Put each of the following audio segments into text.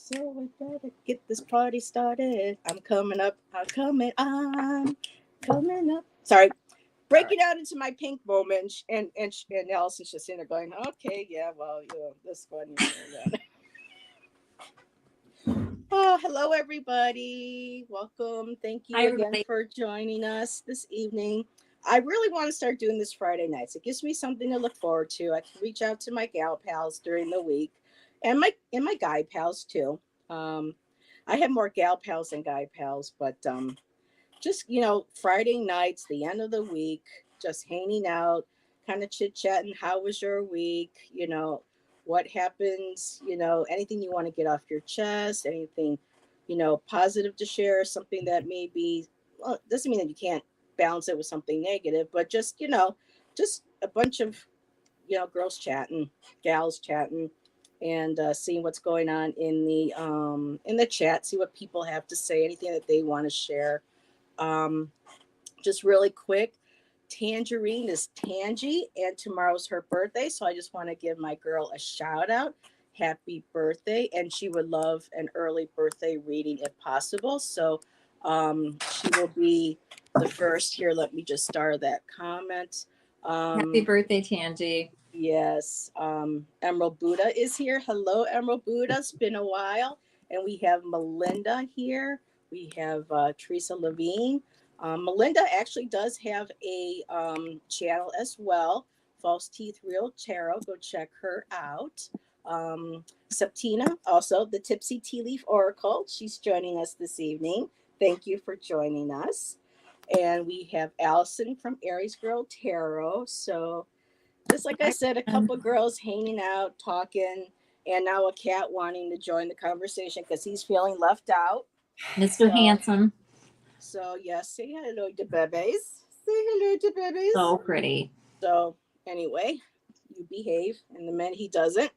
So we better get this party started. I'm coming up. I'm coming up. Sorry, breaking out into my pink moment, and Allison's just in there going, "Okay, yeah, well, this one, that." Oh, hello everybody. Welcome. Thank Hi, you again everybody. for joining us this evening. I really want to start doing this Friday nights. It gives me something to look forward to. I can reach out to my gal pals during the week, and my guy pals too. Um, I have more gal pals than guy pals, but just Friday nights, the end of the week, just hanging out, kind of chit chatting. How was your week? What happens? Anything you want to get off your chest, anything positive to share, something that maybe, well, it doesn't mean that you can't balance it with something negative, but just a bunch of girls chatting, gals chatting, and seeing what's going on in the chat, see what people have to say, anything that they want to share. um, just really quick, Tangerine is Tangy, and tomorrow's her birthday. So I just want to give my girl a shout out. Happy birthday. And she would love an early birthday reading if possible. So she will be the first here. Let me just star that comment. Happy Um, birthday, Tangi. yes. Emerald Buddha is here. Hello, Emerald Buddha. It's been a while. And we have Melinda here. We have Teresa Levine. Melinda actually does have a channel as well, False Teeth Real Tarot. Go check her out. Septina, also the Tipsy Tea Leaf Oracle. She's joining us this evening. Thank you for joining us. And we have Allison from Aries Girl Tarot. So, just like I Hi, said, a everyone. couple girls hanging out, talking, and now a cat wanting to join the conversation because he's feeling left out. Mr. So, Handsome. so yes, say hello to babies. Say hello to babies. So pretty. So anyway, you behave, and the minute he doesn't,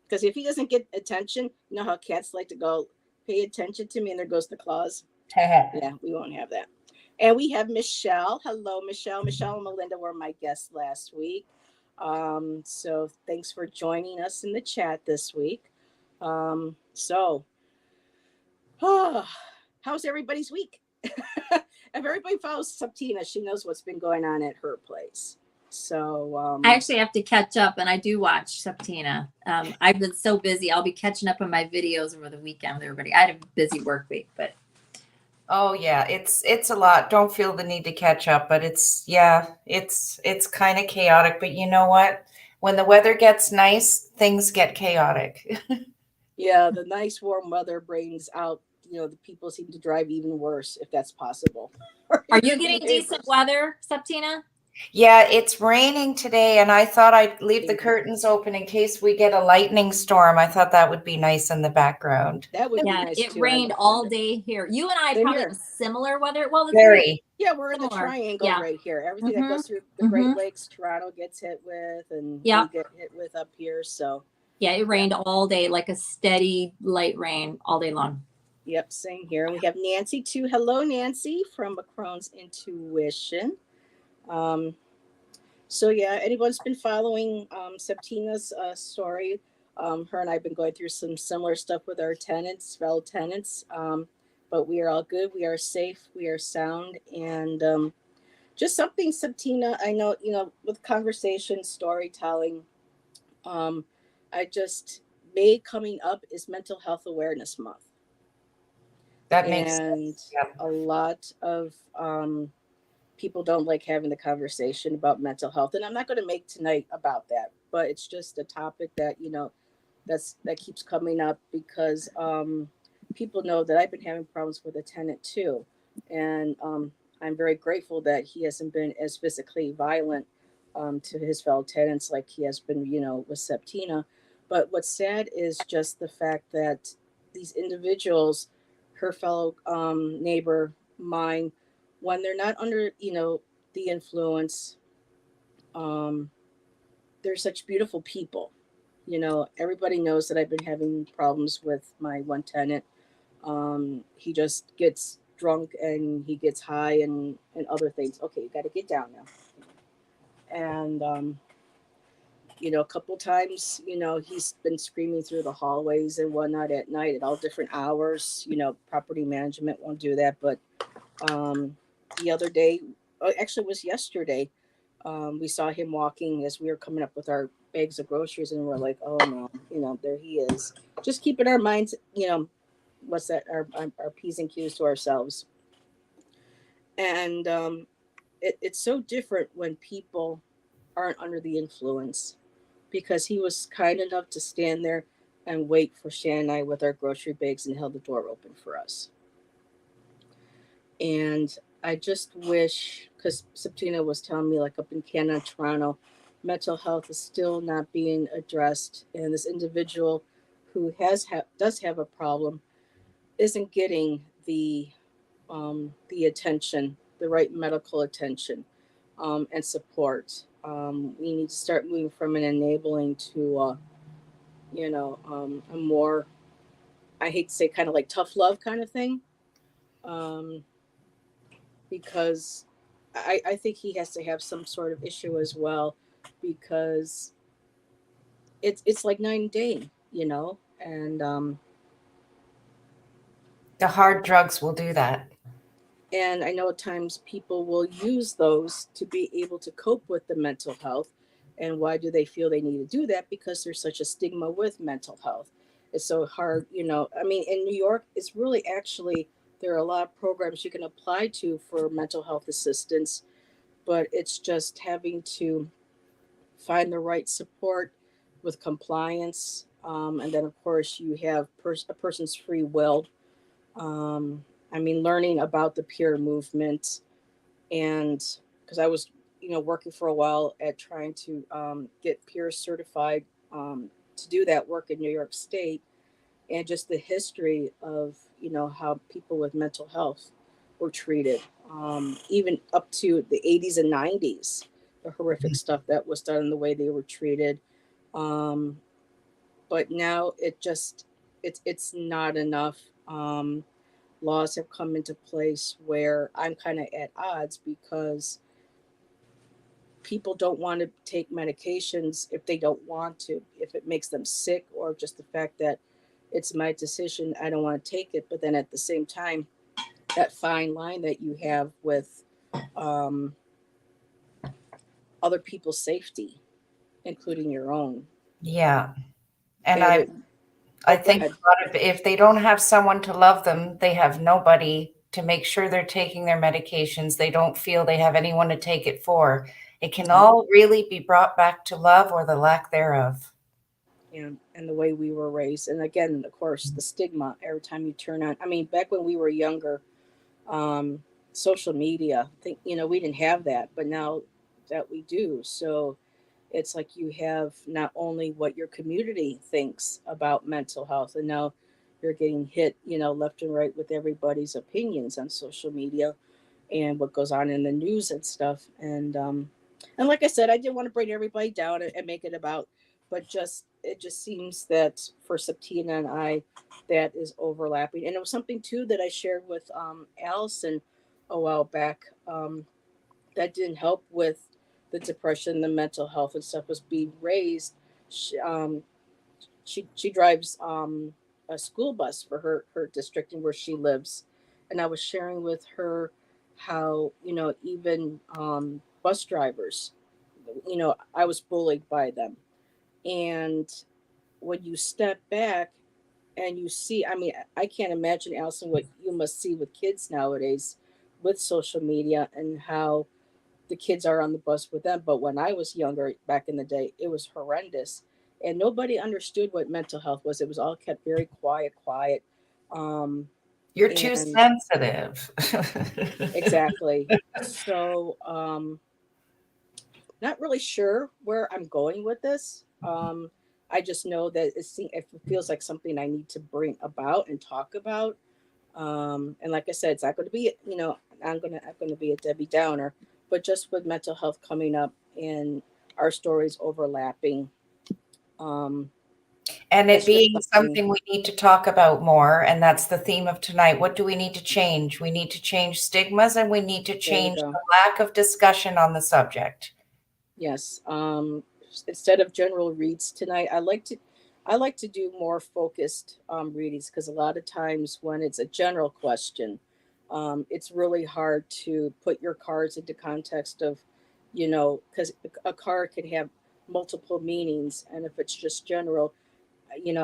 because if he doesn't get attention, you know how cats like to go, pay attention to me, and there goes the claws. Yeah, we won't have that. And we have Michelle. Hello, Michelle. Michelle and Melinda were my guests last week. So thanks for joining us in the chat this week. So, oh, how's everybody's week? If everybody follows Septina, she knows what's been going on at her place. So, I actually have to catch up, and I do watch Septina. I've been so busy. I'll be catching up on my videos over the weekend with everybody. I had a busy work week, but Oh yeah, it's a lot. Don't feel the need to catch up, but it's kind of chaotic. But you know what? When the weather gets nice, things get chaotic. yeah, the nice warm weather brings out, the people seem to drive even worse if that's possible. Or are even you the getting decent neighbors. weather, Septina? Yeah, it's raining today, and I thought I'd leave the Same here. curtains open in case we get a lightning storm. I thought that would be nice in the background. That would be Yeah, nice it too. I rained wouldn't mind all it. day here. You and I Same probably have here. similar weather. Well, the three Very. Yeah, we're in the similar. triangle Yeah. right here. Everything that Mm-hmm. goes through the Mm-hmm. Great Lakes, Toronto gets hit with, and we Yep. get hit with up here. So, Yeah, it yeah, rained all day, like a steady light rain all day long. yep, same here. And we have Nancy too. Hello, Nancy from Macron's Intuition. Um, so yeah, anyone's been following Septina's story? Her and I've been going through some similar stuff with our tenants, fellow tenants. But we are all good. We are safe. We are sound, and just something, Septina. I know, with conversation, storytelling. Um, I just May coming up is Mental Health Awareness Month, That makes and sense. Yeah. a lot of people don't like having the conversation about mental health. And I'm not going to make tonight about that, but it's just a topic that that keeps coming up because people know that I've been having problems with a tenant too, and I'm very grateful that he hasn't been as physically violent to his fellow tenants like he has been, with Septina. But what's sad is just the fact that these individuals, her fellow neighbor, mine, when they're not under, the influence, um, they're such beautiful people. Everybody knows that I've been having problems with my one tenant. He just gets drunk and he gets high and other things. Okay, you got to get down now. And A couple times, he's been screaming through the hallways and whatnot at night at all different hours. Property management won't do that. But the other day, actually, it was yesterday, we saw him walking as we were coming up with our bags of groceries, and we're like, oh no, there he is. Just keeping our minds, what's that, our P's and Q's to ourselves. And it's so different when people aren't under the influence, because he was kind enough to stand there and wait for Shan and I with our grocery bags and held the door open for us. And I just wish, because Septina was telling me, like up in Canada, Toronto, mental health is still not being addressed, and this individual who does have a problem isn't getting the attention, the right medical attention, and support. We need to start moving from an enabling to, a more, I hate to say, kind of like tough love kind of thing, um, because I think he has to have some sort of issue as well, because it's like 9 day, and The hard drugs will do that. And I know at times people will use those to be able to cope with the mental health. And why do they feel they need to do that? Because there's such a stigma with mental health. It's so hard, I mean, in New York, it's really actually, there are a lot of programs you can apply to for mental health assistance, but it's just having to find the right support with compliance. And then, of course, you have a person's free will. um, I mean, learning about the peer movement, and because I was, working for a while at trying to get peer certified, to do that work in New York State, and just the history of, how people with mental health were treated, even up to the 80s and 90s, the horrific stuff that was done and the way they were treated. Um, but now it's not enough. Laws have come into place where I'm kind of at odds, because people don't want to take medications if they don't want to, if it makes them sick, or just the fact that it's my decision, I don't want to take it. But then at the same time, that fine line that you have with um, other people's safety, including your own. Yeah. And And I go think ahead. a lot of, if they don't have someone to love them, they have nobody to make sure they're taking their medications. They don't feel they have anyone to take it for. It can all really be brought back to love or the lack thereof. And the way we were raised, and again, of course, the stigma every time you turn on. I mean, back when we were younger, um, social media, I think, we didn't have that, but now that we do, so it's like you have not only what your community thinks about mental health, and now you're getting hit, left and right with everybody's opinions on social media and what goes on in the news and stuff. And like I said, I didn't want to bring everybody down and make it about, but just it just seems that for Septina and I, that is overlapping. And it was something too that I shared with Allison a while back, that didn't help with the depression, the mental health and stuff, was being raised. She drives a school bus for her district and where she lives, and I was sharing with her how, even bus drivers, I was bullied by them. And when you step back and you see, I mean, I can't imagine, Allison, what you must see with kids nowadays with social media and how the kids are on the bus with them. But when I was younger, back in the day, it was horrendous. And nobody understood what mental health was. It was all kept very quiet, quiet. Um, You're too and sensitive. exactly. So, not really sure where I'm going with this. I just know that it feels like something I need to bring about and talk about. And like I said, it's not going to be, I'm going to be a Debbie Downer, but just with mental health coming up and our stories overlapping, um, And it it's just being something. something we need to talk about more. And that's the theme of tonight. What do we need to change? We need to change stigmas and we need to There you change go. the lack of discussion on the subject. Yes. instead of general reads tonight, I like to do more focused readings, because a lot of times when it's a general question, it's really hard to put your cards into context of, because a card can have multiple meanings, and if it's just general,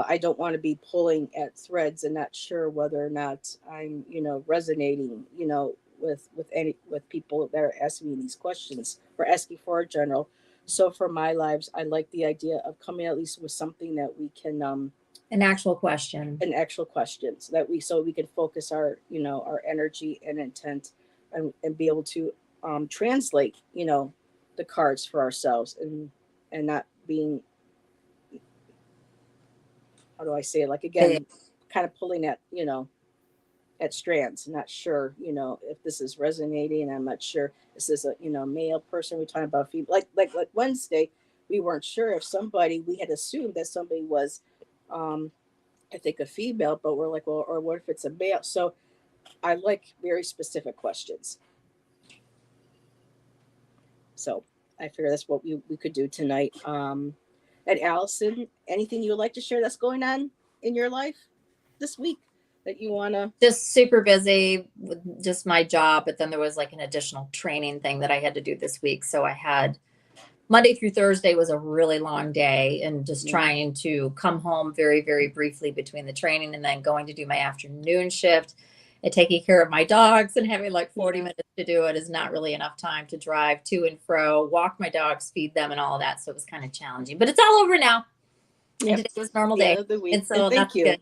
I don't want to be pulling at threads and not sure whether or not I'm, resonating, with people that are asking me these questions or asking for a general. So for my lives, I like the idea of coming at least with something that we can, An actual question. an actual question, so we can focus our, our energy and intent, and be able to translate, the cards for ourselves, and not being, how do I say it? Like, again, kind of pulling at strands, not sure, if this is resonating. I'm not sure, is this a, male person, we're talking about female, like Wednesday, we weren't sure if somebody, we had assumed that somebody was, um I think, a female, but we're like, well, or what if it's a male? So I like very specific questions. So I figure that's what we could do tonight. And Allison, anything you would like to share that's going on in your life this week that you want to? Just super busy with just my job, but then there was like an additional training thing that I had to do this week. So I had Monday through Thursday was a really long day, and just trying to come home very, very briefly between the training and then going to do my afternoon shift and taking care of my dogs and having like 40 minutes to do it is not really enough time to drive to and fro, walk my dogs, feed them, and all of that. So it was kind of challenging, but it's all over now. Yep. And today was a normal day. Of the week. And so and thank that's you. good.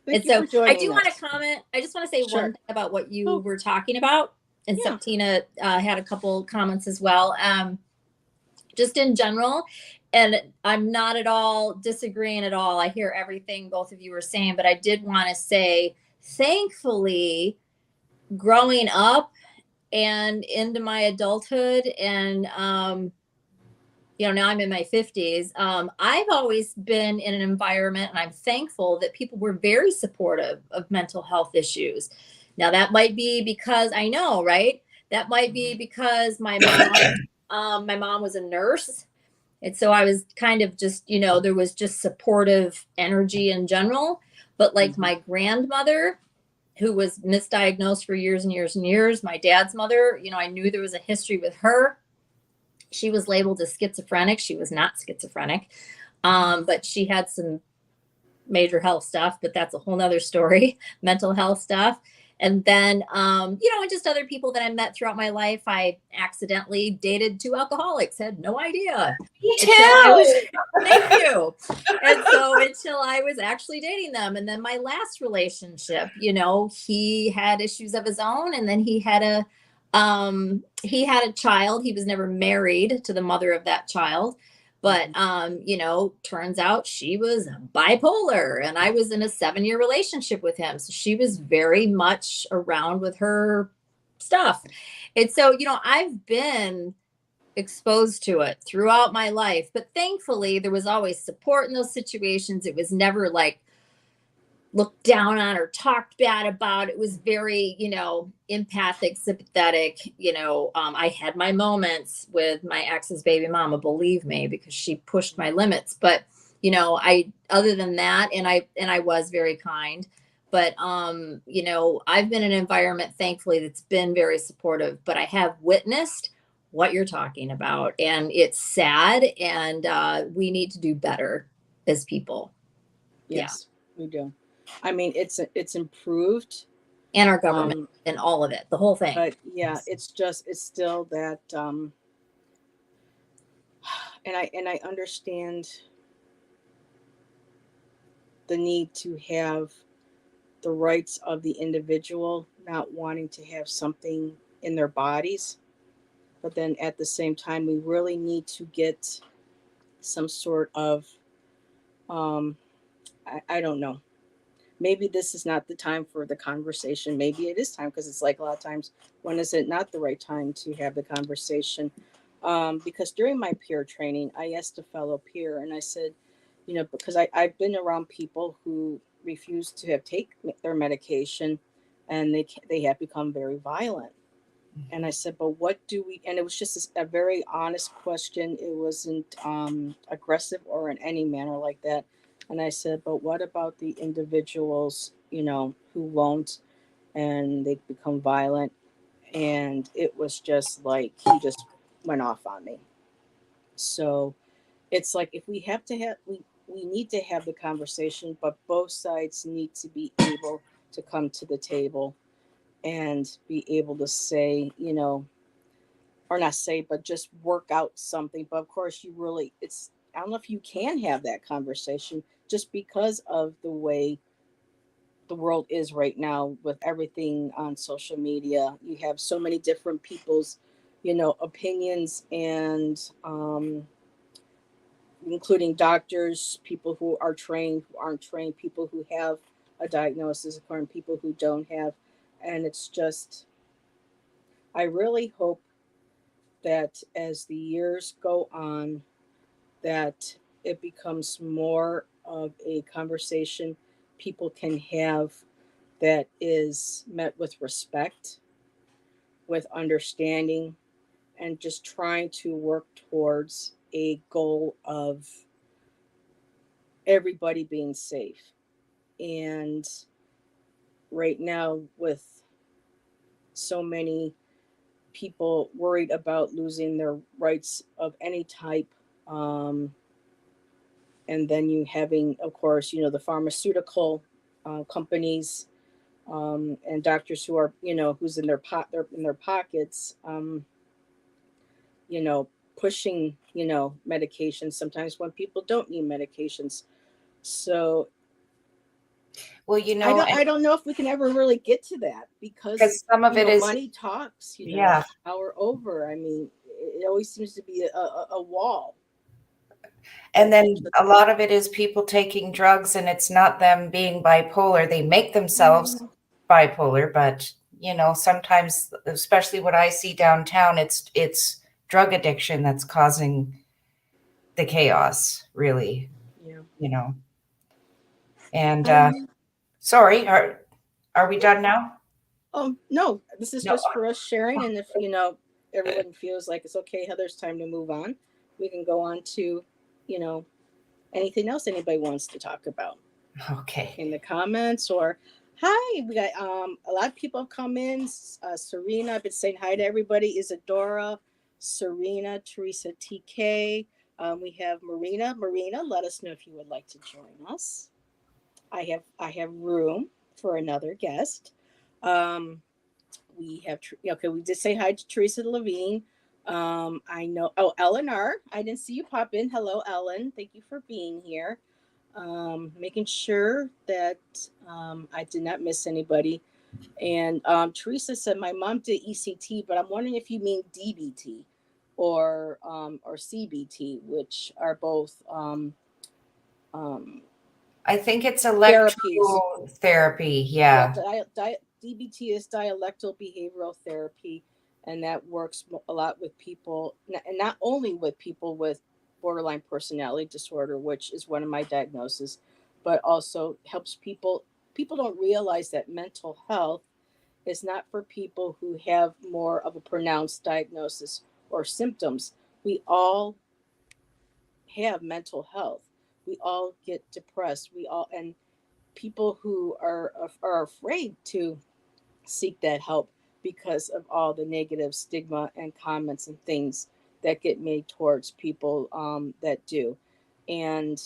Thank And you so for joining I do us. want to comment. I just want to say Sure. one thing about what you Oh. were talking about. And Yeah. Septina had a couple comments as well. Just in general, and I'm not at all disagreeing at all. I hear everything both of you were saying, but I did want to say, thankfully, growing up and into my adulthood, and now I'm in my 50s. I've always been in an environment, and I'm thankful that people were very supportive of mental health issues. Now, that might be because I know, right? That might be because my mom was a nurse. And so I was kind of just, there was just supportive energy in general. But like my grandmother, who was misdiagnosed for years and years and years, my dad's mother, I knew there was a history with her. She was labeled as schizophrenic. She was not schizophrenic, but she had some major health stuff, but that's a whole nother story, mental health stuff. And then, and just other people that I met throughout my life. I accidentally dated two alcoholics, had no idea. Me too. Thank you. And so until I was actually dating them. And then my last relationship, he had issues of his own. And then he had a child. He was never married to the mother of that child. But, turns out she was bipolar, and I was in a 7-year relationship with him. So she was very much around with her stuff. And so, I've been exposed to it throughout my life, but thankfully there was always support in those situations. It was never like looked down on or talked bad about. It was very, empathic, sympathetic. I had my moments with my ex's baby mama, believe me, because she pushed my limits. But, other than that, and I was very kind. But, I've been in an environment, thankfully, that's been very supportive, but I have witnessed what you're talking about. And it's sad. And we need to do better as people. Yes, we do. I mean, it's improved, and our government and all of it, the whole thing. but yeah, it's still that, and I understand the need to have the rights of the individual not wanting to have something in their bodies, but then at the same time, we really need to get some sort of, I don't know. Maybe this is not the time for the conversation. Maybe it is time, because it's like a lot of times, when is it not the right time to have the conversation? Because during my peer training, I asked a fellow peer, and I said, because I've been around people who refuse to take their medication, and they have become very violent. And I said, but what do we, and it was just a very honest question. It wasn't aggressive or in any manner like that. And I said, but what about the individuals, who won't and they become violent? And it was just like he just went off on me. So it's like if we have to have, we need to have the conversation, but both sides need to be able to come to the table and be able to say, or not say, but just work out something. But of course, I don't know if you can have that conversation just because of the way the world is right now with everything on social media. You have so many different people's, opinions and, including doctors, people who are trained, who aren't trained, people who have a diagnosis, according people who don't have. And it's just, I really hope that as the years go on, that it becomes more of a conversation people can have that is met with respect, with understanding, and just trying to work towards a goal of everybody being safe. And right now, with so many people worried about losing their rights of any type, and then you having, of course, the pharmaceutical companies, and doctors who are, who's in they're in their pockets, you know, pushing, medications sometimes when people don't need medications. So Well, I don't know if we can ever really get to that because because some of it is, money talks. yeah. Power over. I mean, it always seems to be a wall. And then a lot of it is people taking drugs, and it's not them being bipolar. They make themselves Mm, bipolar, but sometimes, especially what I see downtown, it's drug addiction that's causing the chaos, really, yeah. you know. And Um. sorry, are we done now? Oh no, this is No. just for us sharing, and if everyone feels like it's okay, Heather's time to move on, we can go on to, you know, anything else anybody wants to talk about Okay. in the comments or. Hi, we got a lot of people have come in. Serena, I've been saying hi to everybody. Isadora, Serena, Teresa, TK. We have Marina. Marina, let us know if you would like to join us. I have room for another guest. Um, we have okay. We did say hi to Teresa Levine. I know. Oh, Ellen R. I didn't see you pop in. Hello, Ellen. Thank you for being here. Making sure that I did not miss anybody. And Teresa said my mom did ECT, but I'm wondering if you mean DBT or CBT, which are both um, I think it's therapies. electrotherapy. Yeah, Yeah. DBT is dialectal behavioral therapy, and that works a lot with people, and not only with people with borderline personality disorder, which is one of my diagnoses, but also helps people. People don't realize that mental health is not for people who have more of a pronounced diagnosis or symptoms. We all have mental health. We all get depressed. We all, and people who are afraid to seek that help because of all the negative stigma and comments and things that get made towards people that do. And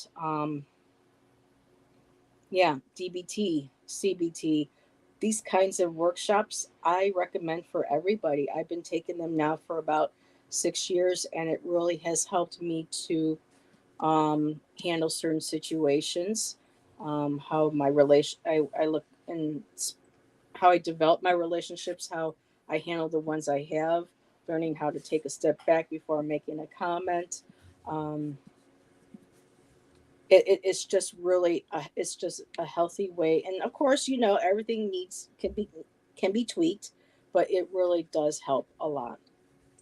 yeah, DBT, CBT, these kinds of workshops I recommend for everybody. I've been taking them now for about 6 years, and it really has helped me to handle certain situations. How my I look and how I develop my relationships, how I handle the ones I have, learning how to take a step back before making a comment. Um, it's just really it's just a healthy way, and of course, everything needs can be tweaked, but it really does help a lot,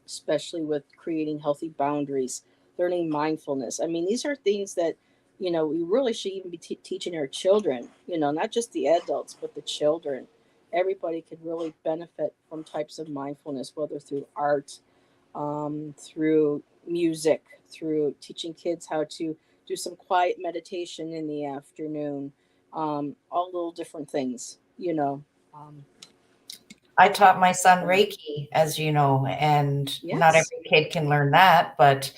especially with creating healthy boundaries, learning mindfulness. I mean, these are things that we really should even be teaching our children, not just the adults but the children, everybody could really benefit from types of mindfulness, whether through art, through music, through teaching kids how to do some quiet meditation in the afternoon, all little different things, you know. Um, I taught my son Reiki, as you know, and not yes, every kid can learn that, but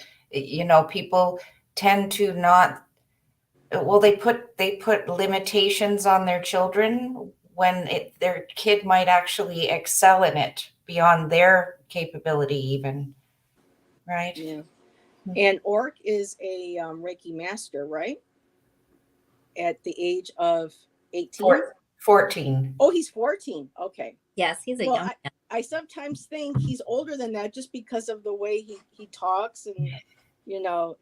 people tend to not, well, they put limitations on their children when their kid might actually excel in it beyond their capability even, right? yeah. And Orc is a Reiki master, right? At the age of 18. 14. Oh, he's 14. Okay. Yes, he's a Well, young man. I sometimes think he's older than that just because of the way he talks and,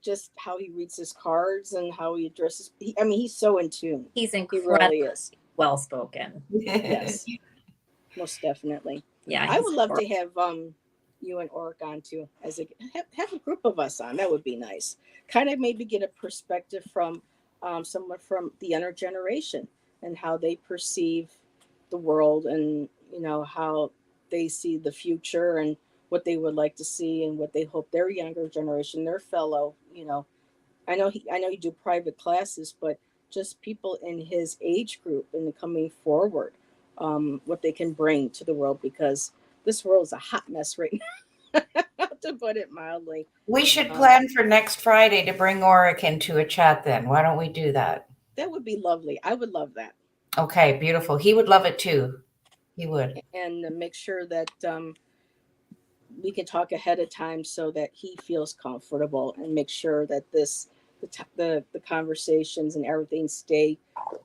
just how he reads his cards and how he addresses. I mean, he's so in tune. He's He really incredibly is. well spoken. Yes, most definitely. Yeah, I he's would love to have you and Oric on too, as have a group of us on. That would be nice. Kind of maybe get a perspective from someone from the younger generation and how they perceive the world, and how they see the future and what they would like to see and what they hope their younger generation, their fellow, I know you do private classes, but just people in his age group and coming forward, what they can bring to the world, because this world is a hot mess right now, to put it mildly. We should Um, plan for next Friday to bring Oric into a chat then. Why don't we do that? that would be lovely. I would love that. Okay, beautiful. He would love it too. He would. And make sure that we can talk ahead of time so that he feels comfortable, and make sure that the conversations and everything stay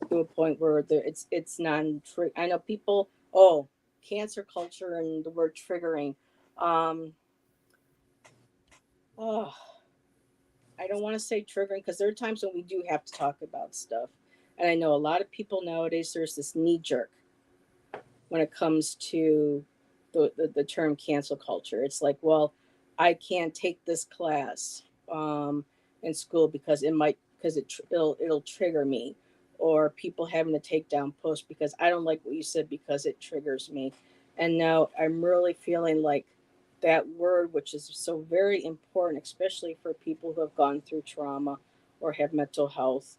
to a point where it's non. I know people. Oh, cancer culture and the word triggering. Um, oh, I don't want to say triggering, because there are times when we do have to talk about stuff, and I know a lot of people nowadays. There's this knee jerk when it comes to the term cancel culture. It's like, well, I can't take this class in school because it'll trigger me, or people having to take down posts because I don't like what you said because it triggers me. And now I'm really feeling like that word, which is so very important, especially for people who have gone through trauma or have mental health,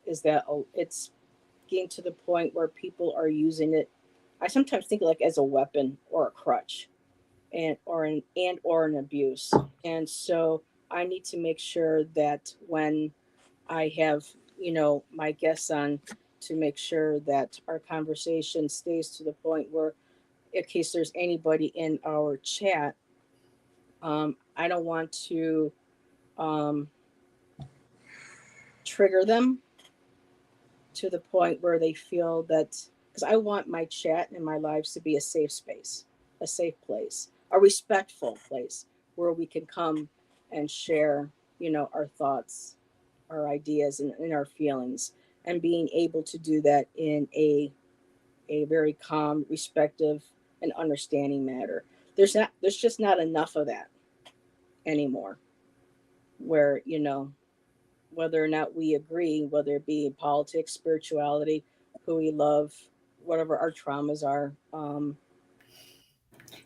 is that it's getting to the point where people are using it. I sometimes think like as a weapon or a crutch, and or an abuse. And so I need to make sure that when I have my guests on, to make sure that our conversation stays to the point where, in case there's anybody in our chat, I don't want to um, trigger them to the point where they feel that, because I want my chat and my lives to be a safe space, a safe place, a respectful place where we can come and share, our thoughts, our ideas, and our feelings, and being able to do that in a very calm, respectful, and understanding manner. There's just not enough of that anymore. Where whether or not we agree, whether it be politics, spirituality, who we love, whatever our traumas are. So,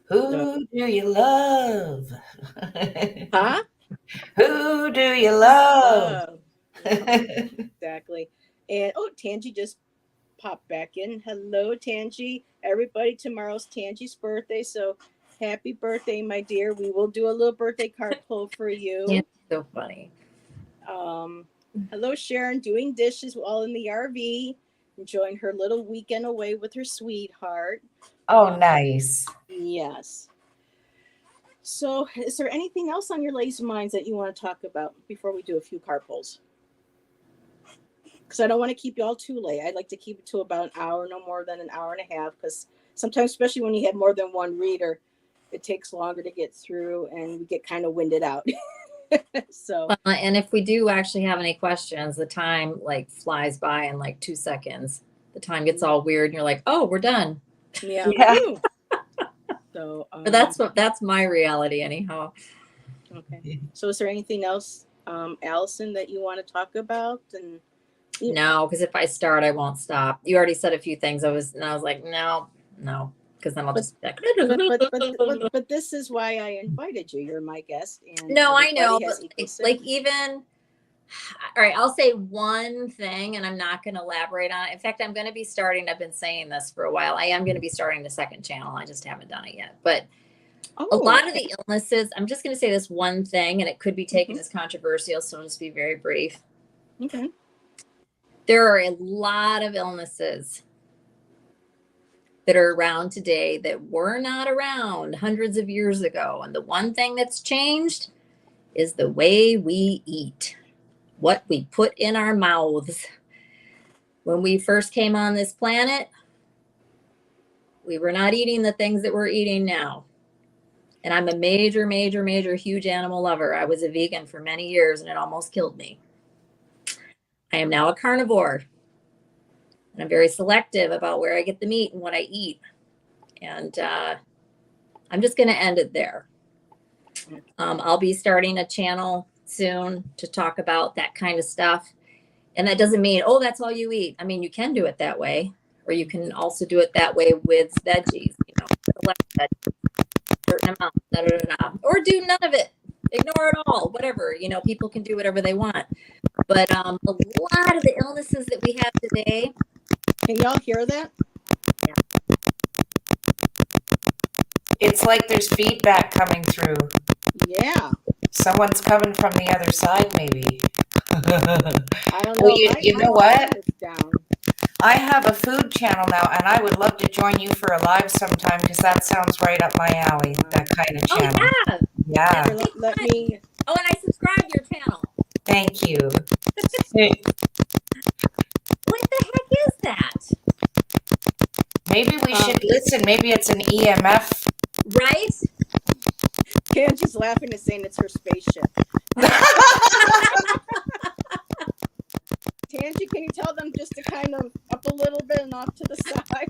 Who do you love? huh? Who do you love? Yeah, exactly. And Tangi just popped back in. Hello, Tangi. Everybody, tomorrow's Tangi's birthday. So happy birthday, my dear. We will do a little birthday card pull for Yeah, you. so funny. Um, Hello, Sharon, doing dishes while in the RV, enjoying her little weekend away with her sweetheart. Oh, nice. Yes. So, is there anything else on your ladies' minds that you want to talk about before we do a few card pulls? Because I don't want to keep you all too late. I'd like to keep it to about an hour, no more than an hour and a half, because sometimes, especially when you have more than one reader, it takes longer to get through and we get kind of winded out. So, And if we do actually have any questions, the time like flies by in like 2 seconds. The time gets all weird and you're like, oh, we're done. yeah. Yeah. So, But that's my reality anyhow. okay. So, is there anything else, Allison, that you want to talk about? And No, because if I start, I won't stop. You already said a few things. I was like, no, because then I'll But just be like, but this is why I invited you. You're my guest, and no, I know, everybody but has equal say. like even all right, I'll say one thing and I'm not going to elaborate on it. In fact, I'm going to be starting, I've been saying this for a while. I am going to be starting the second channel. I just haven't done it yet. But a lot of the illnesses, I'm just going to say this one thing, and it could be taken as controversial, so I'll just be very brief. Okay. There are a lot of illnesses that are around today that were not around hundreds of years ago. And the one thing that's changed is the way we eat, what we put in our mouths. When we first came on this planet, we were not eating the things that we're eating now. And I'm a major, huge animal lover. I was a vegan for many years and it almost killed me. I am now a carnivore. And I'm very selective about where I get the meat and what I eat. And I'm just going to end it there. I'll be starting a channel soon to talk about that kind of stuff. And that doesn't mean, oh, that's all you eat. I mean, you can do it that way, or you can also do it that way with veggies, select veggies, certain amount, or do none of it, ignore it all, whatever, people can do whatever they want. But a lot of the illnesses that we have today. Can y'all hear that? Yeah. It's like there's feedback coming through. Yeah. Someone's coming from the other side, maybe. I don't know. Well, you know what? Down. I have a food channel now, and I would love to join you for a live sometime because that sounds right up my alley, that kind of channel. Oh, yeah. Here, let me. Oh, and I subscribe to your channel. Thank you. What the heck is that? Maybe we should listen. Maybe it's an EMF. Right? Ken's just laughing and saying it's her spaceship. Tangie, can you tell them just to kind of up a little bit and off to the side?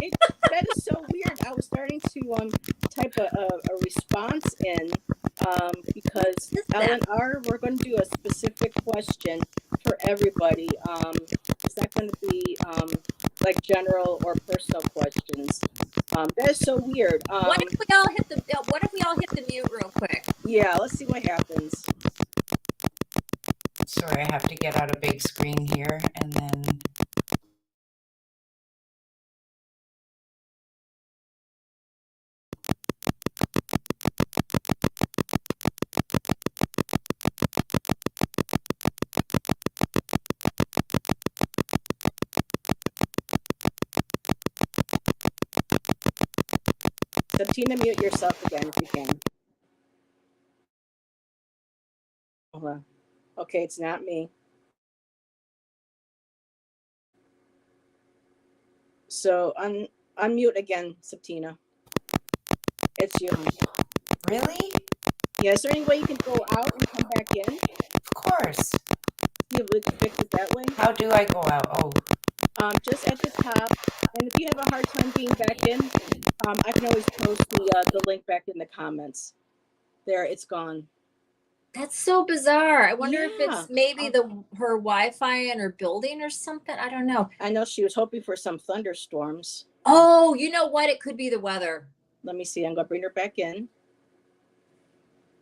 That is so weird. I was starting to type a response in because L&R, we're going to do a specific question for everybody. Is that going to be like general or personal questions? That is so weird. What if we all hit the mute real quick? Yeah, let's see what happens. Sorry, I have to get out a big screen here and then. Septina, mute yourself again if you can. Okay, it's not me. So unmute again, Septina. It's you. Really? Yeah, is there any way you can go out and come back in? Of course. You would fix it that way? How do I go out? Oh. Just at the top. And if you have a hard time getting back in, I can always post the link back in the comments. There, it's gone. That's so bizarre. I wonder if it's maybe her Wi-Fi in her building or something. I don't know. I know she was hoping for some thunderstorms. Oh, you know what? It could be the weather. Let me see. I'm going to bring her back in.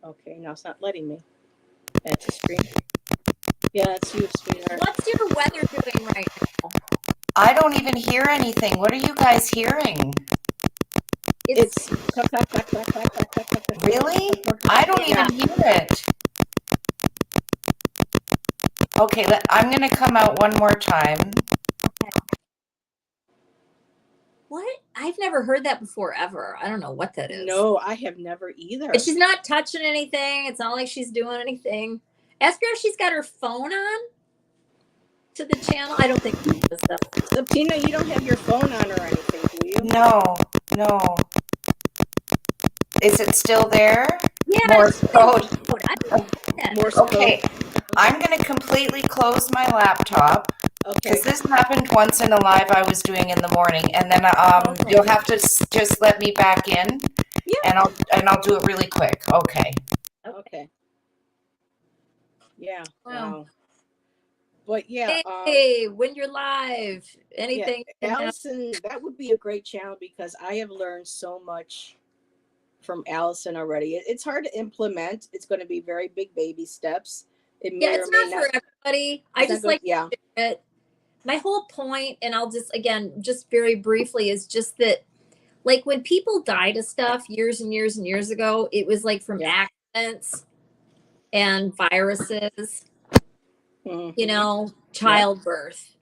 Okay, now it's not letting me. Add to screen. Yeah, it's you, sweetheart. What's your weather doing right now? I don't even hear anything. What are you guys hearing? It's really? I don't even hear it. Okay, I'm going to come out one more time. What? I've never heard that before, ever. I don't know what that is. No, I have never either. But she's not touching anything. It's not like she's doing anything. Ask her if she's got her phone on to the channel. I don't think she does that. Septina, you don't have your phone on or anything, do you? No. Is it still there? Yeah. Morse code. Morse code. Okay. I'm going to completely close my laptop. Okay. Because this happened once in a live I was doing in the morning, and then you'll have to just let me back in. Yeah. And I'll do it really quick. Okay. Okay. Yeah. Wow. But yeah, Hey, when you're live, yeah, anything can happen. Allison, that would be a great channel because I have learned so much from Allison already. It's hard to implement. It's going to be very big baby steps. It Yeah, may or it's may not not. for everybody. I It's not just going. like Yeah. to share it. My whole point, and I'll just again, just very briefly, is just that like when people died of stuff years and years and years ago, it was like from Yeah. accidents and viruses, Mm-hmm. Yep. childbirth,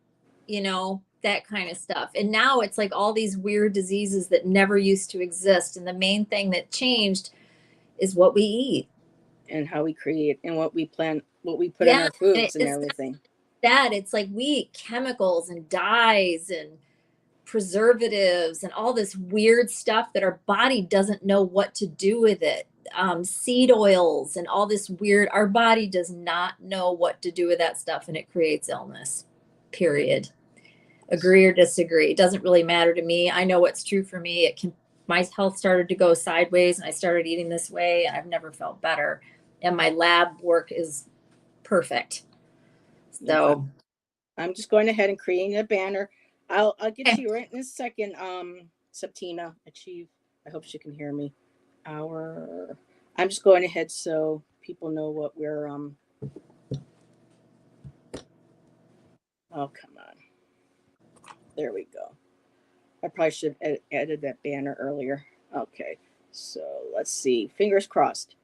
that kind of stuff. And now it's like all these weird diseases that never used to exist. And the main thing that changed is what we eat. And how we create and what we plan, what we put in Yeah. our And foods and it's everything. that it's like we eat chemicals and dyes and preservatives and all this weird stuff that our body doesn't know what to do with it. Seed oils and all this weird, our body does not know what to do with that stuff, and it creates illness, period. Agree or disagree, it doesn't really matter to me. I know what's true for me. My health started to go sideways and I started eating this way and I've never felt better, and my lab work is perfect. So I'm just going ahead and creating a banner. I'll get to okay. you right in a second. Septina, achieve. I hope she can hear me. Our I'm just going ahead so people know what we're oh come on. There we go. I probably should have added that banner earlier. Okay. So let's see. Fingers crossed.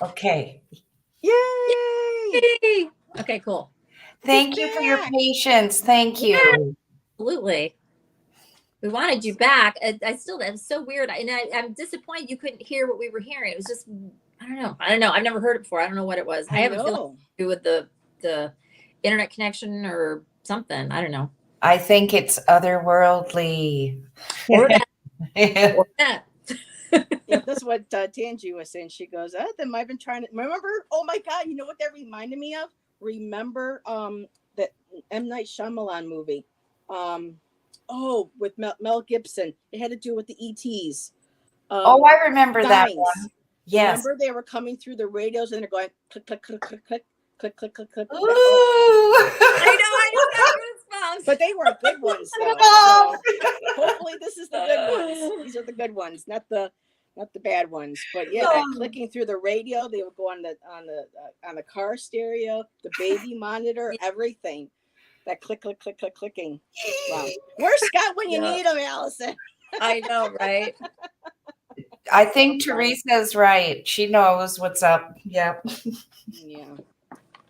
Okay. Yay! Yay! Okay, cool. She's Thank you for your back. patience. Thank you. Absolutely. We wanted you back. I still, that's so weird. I'm disappointed you couldn't hear what we were hearing. It was just, I don't know. I've never heard it before. I don't know what it was. I I have a feeling know. to do with the internet connection or something. I don't know. I think it's otherworldly. Or that. Or that. Yeah, that's what Tangi was saying. She goes, then I've been trying to remember. Oh my God, you know what that reminded me of? Remember that M. Night Shyamalan movie? Um, oh, with Mel Gibson. It had to do with the ETs. Oh, Um, I remember that Signs. one. Yes. Remember they were coming through the radios and they're going click, click, click, click, click, click, click, click, click. Ooh. Oh, I know. I just got goosebumps. but they weren't good ones though. Oh. So hopefully this is the good ones. These are the good ones, not the bad ones. But yeah, that clicking through the radio, they would go on the car stereo, the baby monitor, everything. That click, click, click, click, clicking. Wow. Where's Scott when you need him, Allison? I know, right? I think Teresa's right. She knows what's up. Yep. Yeah.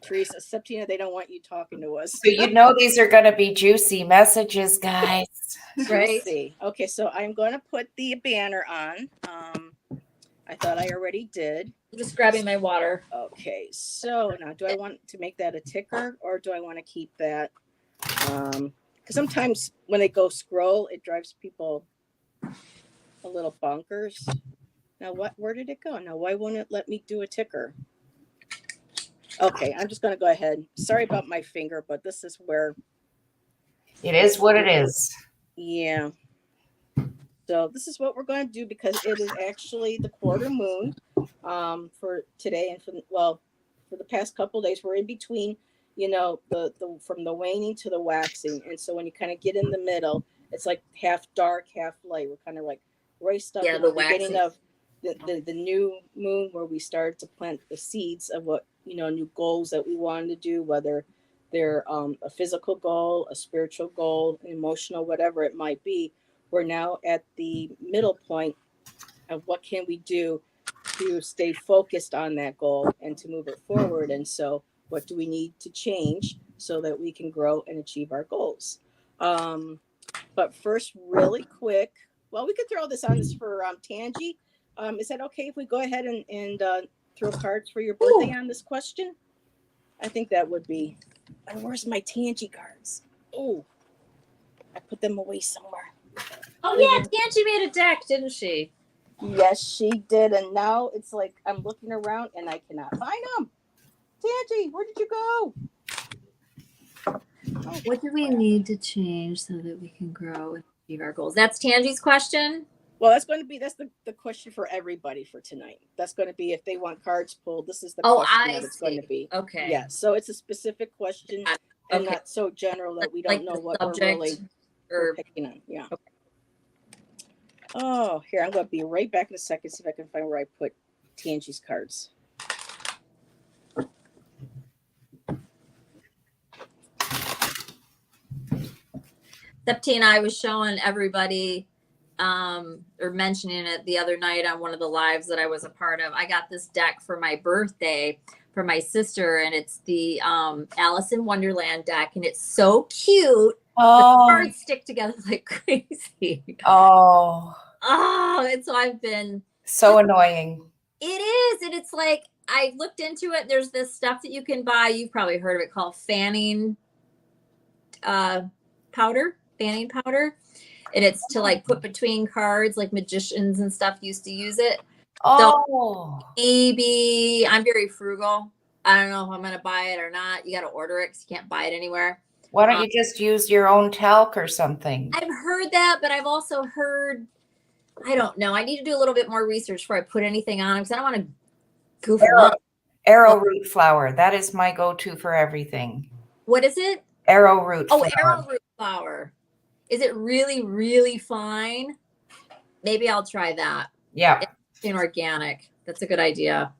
Teresa, Septina, they don't want you talking to us. So you know these are going to be juicy messages, guys. Right. Juicy. Okay, so I'm going to put the banner on. I thought I already did. I'm just grabbing my water. Okay, so now do I want to make that a ticker or do I want to keep that? Because sometimes when they go scroll, it drives people a little bonkers. Now, where did it go? Now, why won't it let me do a ticker? Okay, I'm just going to go ahead. Sorry about my finger, but this is where. It is what it is. Yeah. So this is what we're going to do because it is actually the quarter moon for today and for the past couple of days. We're in between, the from the waning to the waxing. And so when you kind of get in the middle, it's like half dark, half light. We're kind of like right stuck in the beginning of the new moon where we started to plant the seeds of what, new goals that we wanted to do, whether they're a physical goal, a spiritual goal, an emotional, whatever it might be. We're now at the middle point of what can we do to stay focused on that goal and to move it forward. And so what do we need to change so that we can grow and achieve our goals? But first, really quick, well, we could throw this on this for Tangi. Is that okay if we go ahead and throw cards for your birthday on this question? I think that would be. Where's my Tangi cards? Oh, I put them away somewhere. Oh yeah, Tangi made a deck, didn't she? Yes, she did. And now it's like I'm looking around and I cannot find them. Tangi, where did you go? Oh, what do we need to change so that we can grow and achieve our goals? That's Tangi's question. Well, that's the question for everybody for tonight. That's going to be if they want cards pulled. This is the Oh, question I that it's going to see. be. Okay. Yeah. So it's a specific question and Okay. not so general that we Like don't know the what subject we're or picking on. Yeah. Okay. Oh, here I'm going to be right back in a second. See if I can find where I put Tangie's cards. Septina, I was showing everybody or mentioning it the other night on one of the lives that I was a part of. I got this deck for my birthday for my sister, and it's the Alice in Wonderland deck, and it's so cute. Oh. The cards stick together like crazy. Oh. Oh, and so I've been So annoying. It is, and it's like I looked into it. There's this stuff that you can buy. You've probably heard of it called fanning powder, and it's to like put between cards, like magicians and stuff used to use it. Oh. So maybe I'm very frugal. I don't know if I'm gonna buy it or not. You got to order it because you can't buy it anywhere. Why don't you just use your own talc or something? I've heard that, but I've also heard, I don't know. I need to do a little bit more research before I put anything on because I don't want to goof them up. Arrowroot flower. That is my go-to for everything. What is it? Arrowroot flower. Oh, arrowroot flower. Is it really, really fine? Maybe I'll try that. Yeah. It's organic. That's a good idea.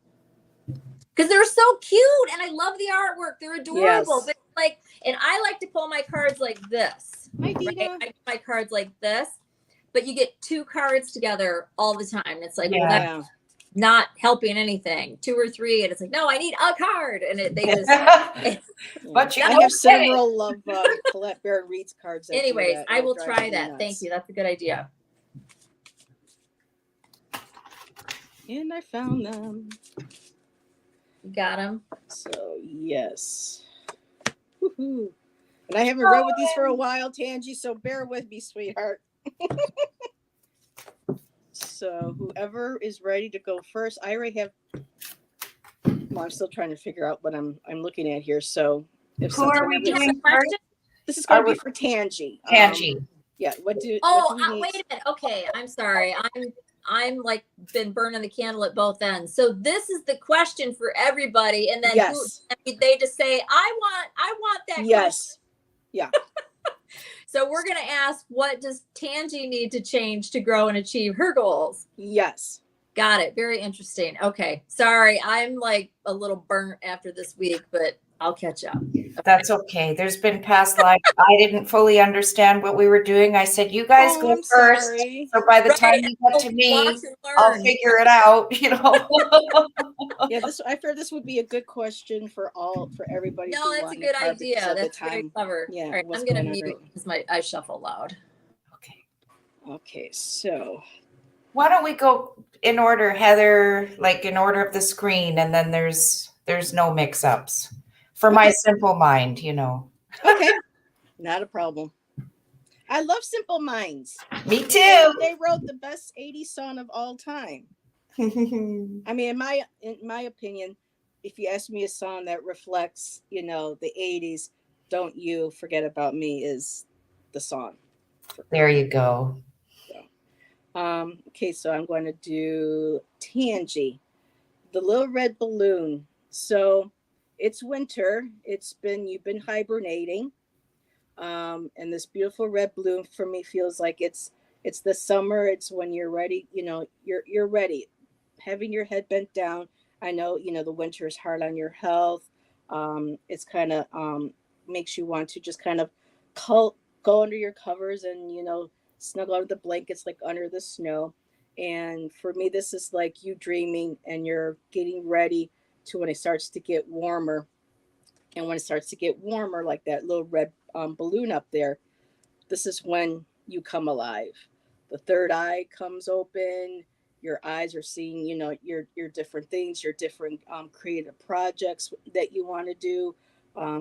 Because they're so cute and I love the artwork. They're adorable. Yes. But like, and I like to pull my cards like this. Hi, Dita. Right? I do my cards like this, but you get two cards together all the time. It's like, Yeah. well, that's not helping anything. Two or three, and it's like, no, I need a card. And they just But you I don't have get it. several of Colette Baron Reed's cards. that do anyways, that, I and it will drives try me that. nuts. Thank you. That's a good idea. And I found them. You got them. So yes. Woohoo. And I haven't read with these for a while, Tangie, so bear with me, sweetheart. So whoever is ready to go first, I already have. Well, I'm still trying to figure out what I'm looking at here. So if Who are we someone- doing first? This is going Are to be we- for Tangie. Tangie. Yeah. What do? Oh, what do we need? wait a minute. Okay, I'm sorry. I'm like been burning the candle at both ends. So this is the question for everybody, and then Yes. they just say, I want that. Yes. Yeah. So we're gonna ask, what does Tangie need to change to grow and achieve her goals? Yes. Got it. Very interesting. Okay. Sorry, I'm like a little burnt after this week, but I'll catch up. That's okay. There's been past lives. I didn't fully understand what we were doing. I said, you guys go I'm first. sorry. So by the Right. time you get to me, Watch and I'll learn. figure it out, you know. Yeah, I fear this would be a good question for everybody. No, who that's a wanted good card because idea. of the That's very time. clever. Yeah, All right, what's I'm gonna going on mute right because I shuffle loud. Okay. Okay, so Why don't we go in order, Heather, like in order of the screen, and then there's no mix-ups for my simple mind, you know. okay, not a problem. I love Simple Minds. Me too. They wrote the best '80s song of all time. I mean, in my opinion, if you ask me a song that reflects, the '80s, "Don't You Forget About Me" is the song. There you go. Okay, so I'm going to do Tangie, the little red balloon. So it's winter. You've been hibernating. And this beautiful red balloon for me feels like it's the summer. It's when you're ready, you're ready. Having your head bent down. I know, the winter is hard on your health. It's kind of makes you want to just kind of go under your covers and, snuggle under the blankets like under the snow. And for me, this is like you dreaming and you're getting ready to when it starts to get warmer. And when it starts to get warmer, like that little red balloon up there, this is when you come alive. The third eye comes open. Your eyes are seeing, your different things, your different creative projects that you want to do,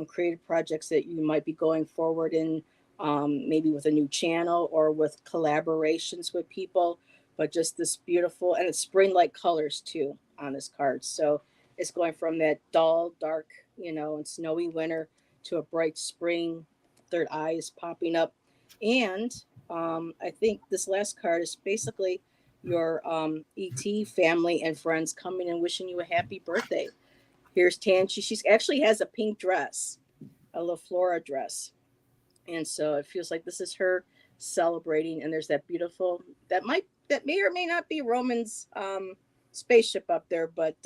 creative projects that you might be going forward in, maybe with a new channel or with collaborations with people. But just this beautiful, and it's spring-like colors too on this card. So it's going from that dull, dark, and snowy winter to a bright spring. Third eye is popping up. And I think this last card is basically your ET family and friends coming and wishing you a happy birthday. Here's Tanchi. She's actually has a pink dress, a La Flora dress, and so it feels like this is her celebrating. And there's that beautiful that may or may not be Roman's spaceship up there, but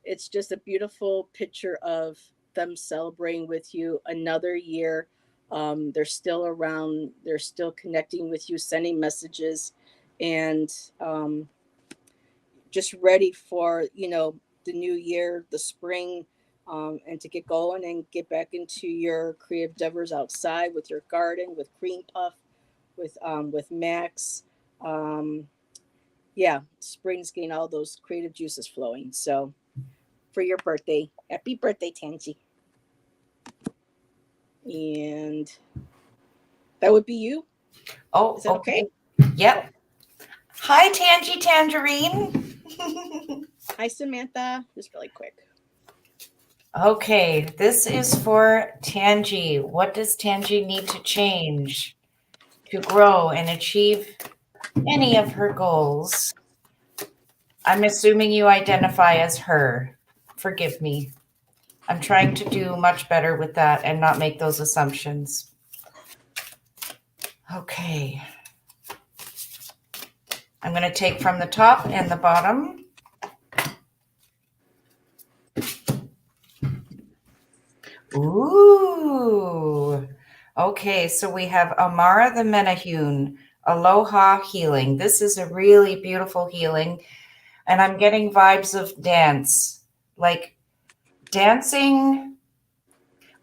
it's just a beautiful picture of them celebrating with you another year. They're still around. They're still connecting with you, sending messages, and just ready for the new year, the spring, and to get going and get back into your creative endeavors outside with your garden, with Cream Puff, with Max. Um, yeah, spring's getting all those creative juices flowing. So for your birthday, happy birthday, Tanji. And that would be you. Oh, Is that okay? Yep. Hi, Tangerine. Hi, Samantha. Just really quick. Okay, this is for Tangi. What does Tangi need to change to grow and achieve any of her goals? I'm assuming you identify as her. Forgive me. I'm trying to do much better with that and not make those assumptions. Okay. I'm going to take from the top and the bottom. Ooh. Okay, so we have Amara the Menahune, Aloha Healing. This is a really beautiful healing, and I'm getting vibes of dance, like dancing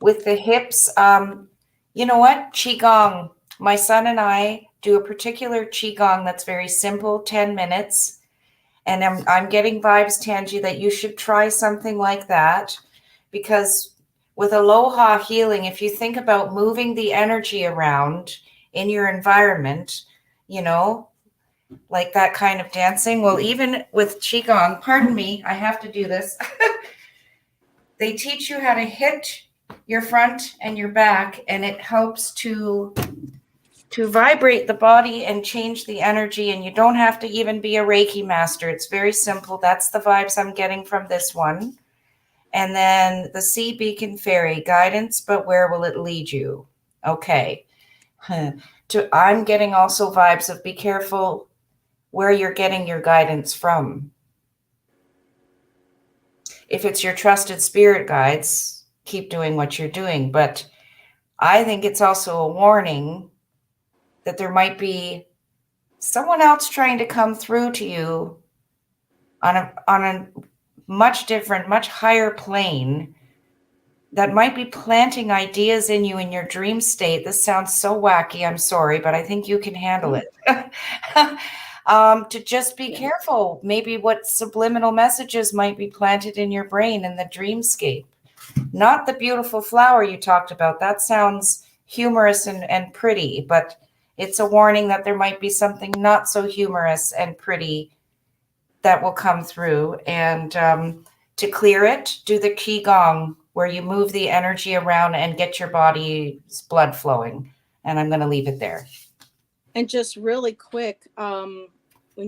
with the hips. You know what? Qigong. My son and I do a particular Qigong that's very simple, 10 minutes. And I'm getting vibes, Tangi, that you should try something like that, because with Aloha Healing, if you think about moving the energy around in your environment, you know, like that kind of dancing. Well, even with Qigong, pardon me, I have to do this. They teach you how to hit your front and your back, and it helps to vibrate the body and change the energy. And you don't have to even be a Reiki master. It's very simple. That's the vibes I'm getting from this one. And then the Sea Beacon Fairy guidance, but where will it lead you? Okay. I'm getting also vibes of be careful where you're getting your guidance from. If it's your trusted spirit guides, keep doing what you're doing. But I think it's also a warning that there might be someone else trying to come through to you on a much different, much higher plane that might be planting ideas in you in your dream state. This sounds so wacky. I'm sorry, but I think you can handle it. To just be careful. Maybe what subliminal messages might be planted in your brain in the dreamscape. Not the beautiful flower you talked about. That sounds humorous and pretty, but it's a warning that there might be something not so humorous and pretty that will come through. And to clear it, do the Qigong, where you move the energy around and get your body's blood flowing. And I'm going to leave it there. And just really quick, when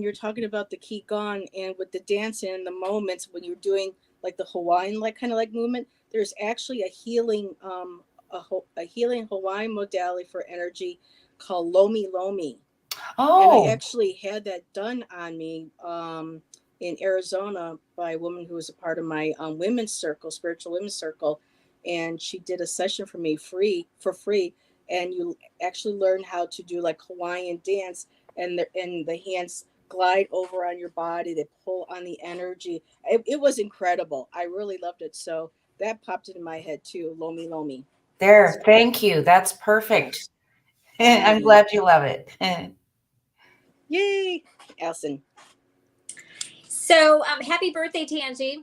you're talking about the Qigong and with the dancing and the moments when you're doing like the Hawaiian like kind of like movement, there's actually a healing a healing Hawaiian modality for energy called Lomi Lomi. And I Oh, actually had that done on me in Arizona by a woman who was a part of my women's circle, spiritual women's circle, and she did a session for me for free. And you actually learn how to do like Hawaiian dance, and the hands glide over on your body. They pull on the energy. It was incredible. I really loved it. So that popped into my head too. Lomi Lomi. there. Thank you. That's perfect. I'm Yeah. glad you love it. Yay, Alison. So happy birthday, Tangi.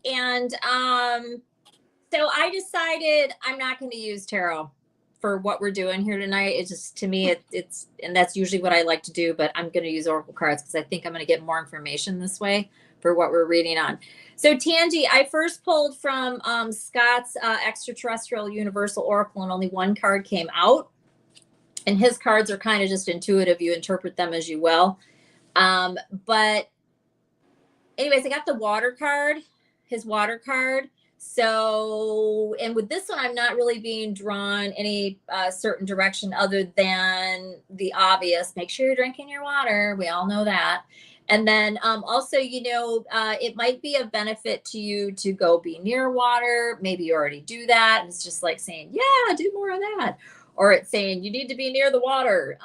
And so I decided I'm not going to use tarot for what we're doing here tonight. It's just, to me, it's, and that's usually what I like to do, but I'm going to use oracle cards because I think I'm going to get more information this way for what we're reading on. So Tangi, I first pulled from Scott's Extraterrestrial Universal Oracle, and only one card came out. And his cards are kind of just intuitive. You interpret them as you will. But anyways, I got the water card, his water card. So, and with this one, I'm not really being drawn any certain direction other than the obvious. Make sure you're drinking your water. We all know that. And then also, it might be of benefit to you to go be near water. Maybe you already do that. And it's just like saying, yeah, do more of that. Or it's saying you need to be near the water,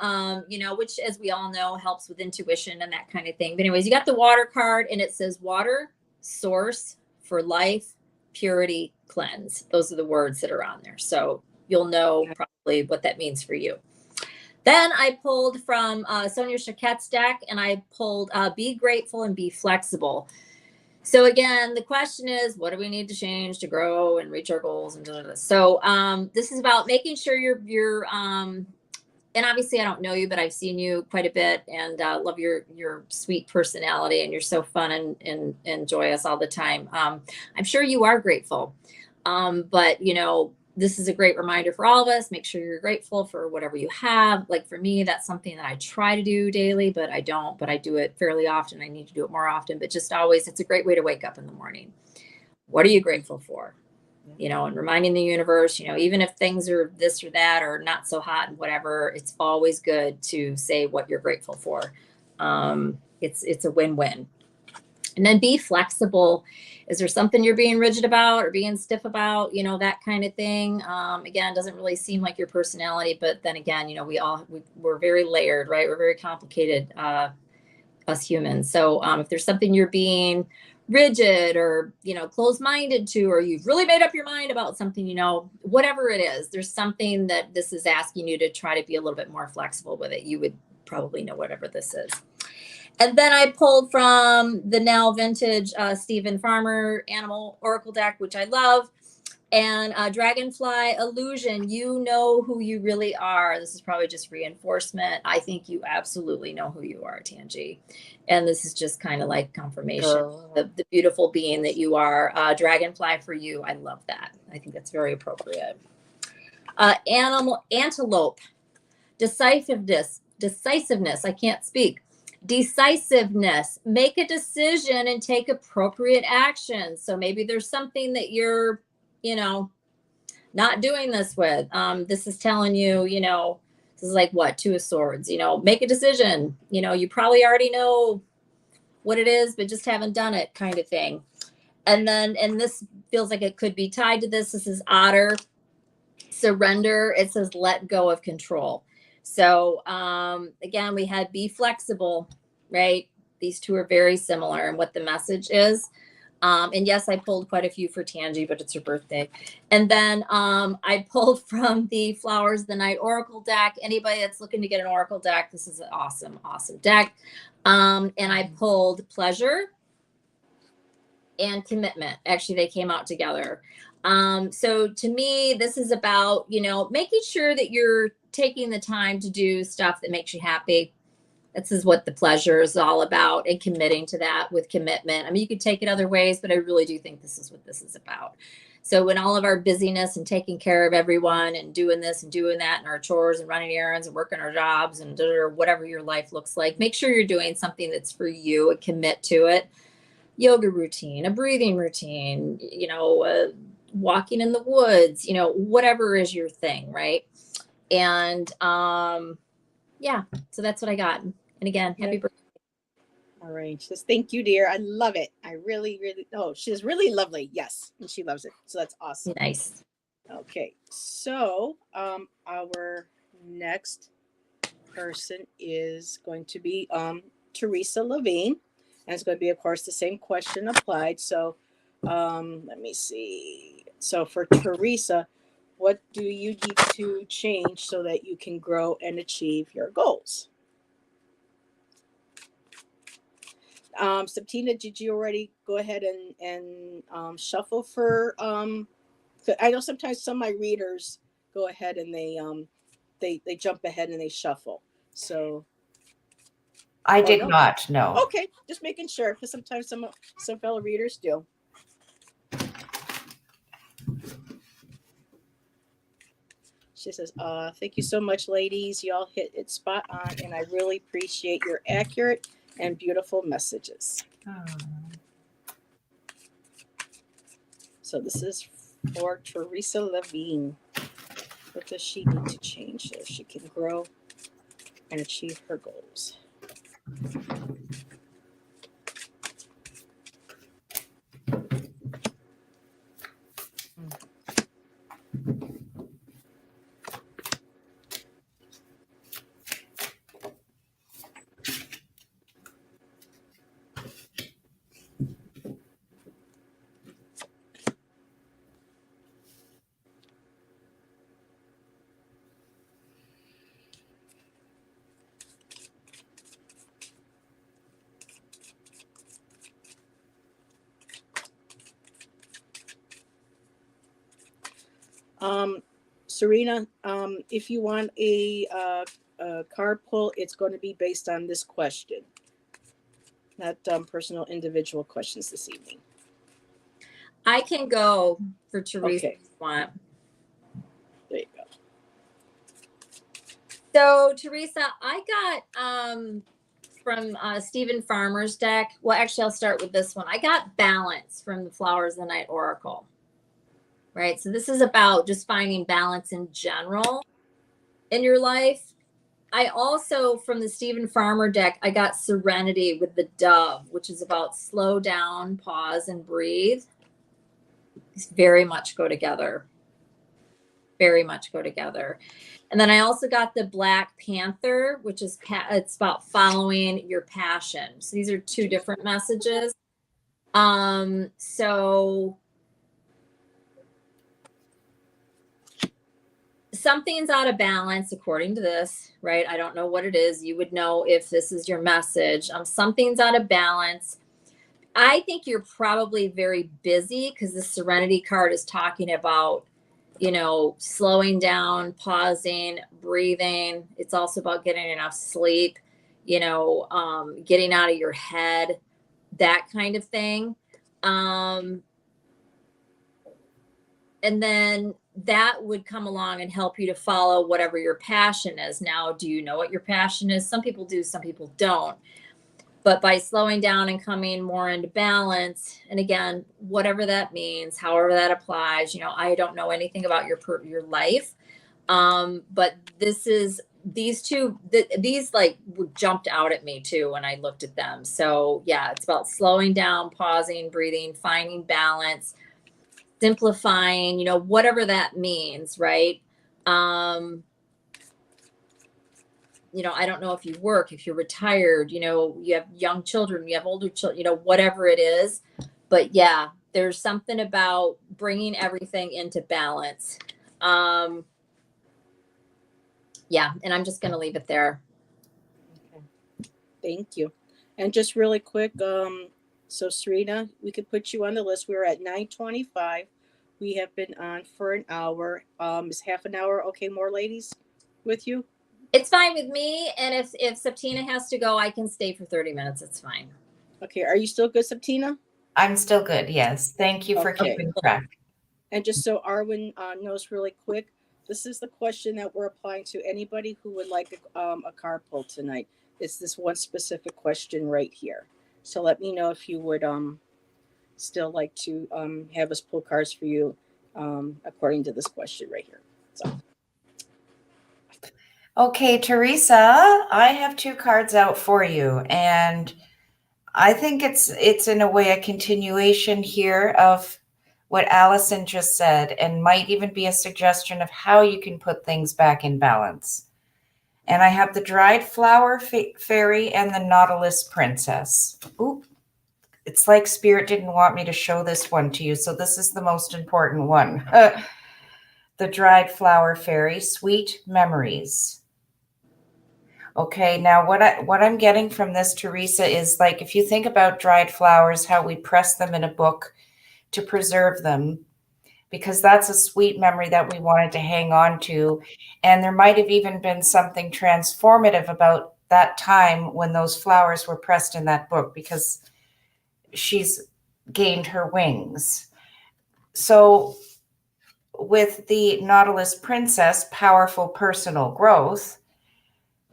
which, as we all know, helps with intuition and that kind of thing. But anyways, you got the water card, and it says water, source for life, purity, cleanse. Those are the words that are on there. So you'll know probably what that means for you. Then I pulled from Sonia Choquette's deck, and I pulled Be Grateful and Be Flexible. So again, the question is, what do we need to change to grow and reach our goals and do this? So this is about making sure you're and obviously I don't know you, but I've seen you quite a bit, and love your sweet personality, and you're so fun and joyous all the time. I'm sure you are grateful, but this is a great reminder for all of us. Make sure you're grateful for whatever you have. Like for me, that's something that I try to do daily, but I don't, but I do it fairly often. I need to do it more often, but just always, it's a great way to wake up in the morning. What are you grateful for? And reminding the universe, even if things are this or that, or not so hot and whatever, it's always good to say what you're grateful for. It's a win-win. And then be flexible. Is there something you're being rigid about or being stiff about? That kind of thing. Again, doesn't really seem like your personality, but then again, we're very layered, right? We're very complicated, us humans. So if there's something you're being rigid or, closed-minded to, or you've really made up your mind about something, whatever it is, there's something that this is asking you to try to be a little bit more flexible with it. You would probably know whatever this is. And then I pulled from the now vintage Stephen Farmer Animal Oracle deck, which I love, and Dragonfly Illusion. You know who you really are. This is probably just reinforcement. I think you absolutely know who you are, Tanji. And this is just kind of like confirmation of the beautiful being that you are. Dragonfly for you. I love that. I think that's very appropriate. Antelope. Decisiveness. I can't speak. Decisiveness. Make a decision and take appropriate action. So maybe there's something that you're, not doing this with. This is telling you, this is like what? Two of Swords, make a decision. You probably already know what it is, but just haven't done it, kind of thing. And this feels like it could be tied to this. This is Otter. Surrender. It says let go of control. So again, we had be flexible, right? These two are very similar in what the message is. And yes, I pulled quite a few for Tanji, but it's her birthday. And then I pulled from the Flowers of the Night Oracle deck. Anybody that's looking to get an Oracle deck, this is an awesome, awesome deck. And I pulled Pleasure and Commitment. Actually, they came out together. So to me, this is about, making sure that you're taking the time to do stuff that makes you happy. This is what the pleasure is all about, and committing to that with commitment. I mean, you could take it other ways, but I really do think this is what this is about. So when all of our busyness and taking care of everyone and doing this and doing that and our chores and running errands and working our jobs and whatever your life looks like, make sure you're doing something that's for you and commit to it. Yoga routine, a breathing routine, walking in the woods, whatever is your thing, right? And yeah, so that's what I got. And again, happy birthday. All right. Just thank you, dear. I love it. I really, really, she's really lovely. Yes. And she loves it. So that's awesome. Nice. Okay. So our next person is going to be Teresa Levine. And it's going to be, of course, the same question applied. So let me see. So for Teresa, what do you need to change so that you can grow and achieve your goals? Septina, did you already go ahead and shuffle for? I know sometimes some of my readers go ahead and they jump ahead and they shuffle. So I did not. No. Okay, just making sure, because sometimes some fellow readers do. She says, thank you so much, ladies. Y'all hit it spot on, and I really appreciate your accurate and beautiful messages. Oh. So this is for Teresa Levine. What does she need to change so she can grow and achieve her goals? Serena, if you want a card pull, it's going to be based on this question, not personal individual questions this evening. I can go for Teresa Okay. if you want. There you go. So Teresa, I got from Stephen Farmer's deck. Well, actually, I'll start with this one. I got balance from the Flowers of the Night Oracle. Right. So this is about just finding balance in general in your life. I also, from the Stephen Farmer deck, I got Serenity with the Dove, which is about slow down, pause, and breathe. These very much go together. Very much go together. And then I also got the Black Panther, which is it's about following your passion. So these are two different messages. So something's out of balance according to this, right? I don't know what it is. You would know if this is your message. Something's out of balance. I think you're probably very busy because the Serenity card is talking about, you know, slowing down, pausing, breathing. It's also about getting enough sleep, you know, getting out of your head, that kind of thing. And then that would come along and help you to follow whatever your passion is. Now, do you know what your passion is? Some people do, some people don't. But by slowing down and coming more into balance, and again, whatever that means, however that applies, you know, I don't know anything about your life, but these two, these like jumped out at me too when I looked at them. So yeah, it's about slowing down, pausing, breathing, finding balance, simplifying, you know, whatever that means, right? You know, I don't know if you work, if you're retired, you know, you have young children, you have older children, you know, whatever it is. But yeah, there's something about bringing everything into balance. Yeah, and I'm just going to leave it there. Okay. Thank you. And just really quick, so Serena, we could put you on the list. We're at 9:25. We have been on for an hour. Is half an hour okay, more ladies, with you? It's fine with me. And if Septina has to go, I can stay for 30 minutes. It's fine. Okay. Are you still good, Septina? I'm still good. Yes. Thank you for Okay. keeping track. And just so Arwen knows really quick, this is the question that we're applying to anybody who would like a card pull tonight. It's this one specific question right here. So let me know if you would still like to have us pull cards for you according to this question right here. So. Okay, Teresa, I have two cards out for you, and I think it's in a way a continuation here of what Allyson just said, and might even be a suggestion of how you can put things back in balance. And I have the Dried Flower Fairy and the Nautilus Princess. Ooh, it's like Spirit didn't want me to show this one to you, so this is the most important one. The Dried Flower Fairy, Sweet Memories. Okay, now what I'm getting from this, Teresa, is like if you think about dried flowers, how we press them in a book to preserve them, because that's a sweet memory that we wanted to hang on to. And there might have even been something transformative about that time when those flowers were pressed in that book, because she's gained her wings. So with the Nautilus Princess, powerful personal growth,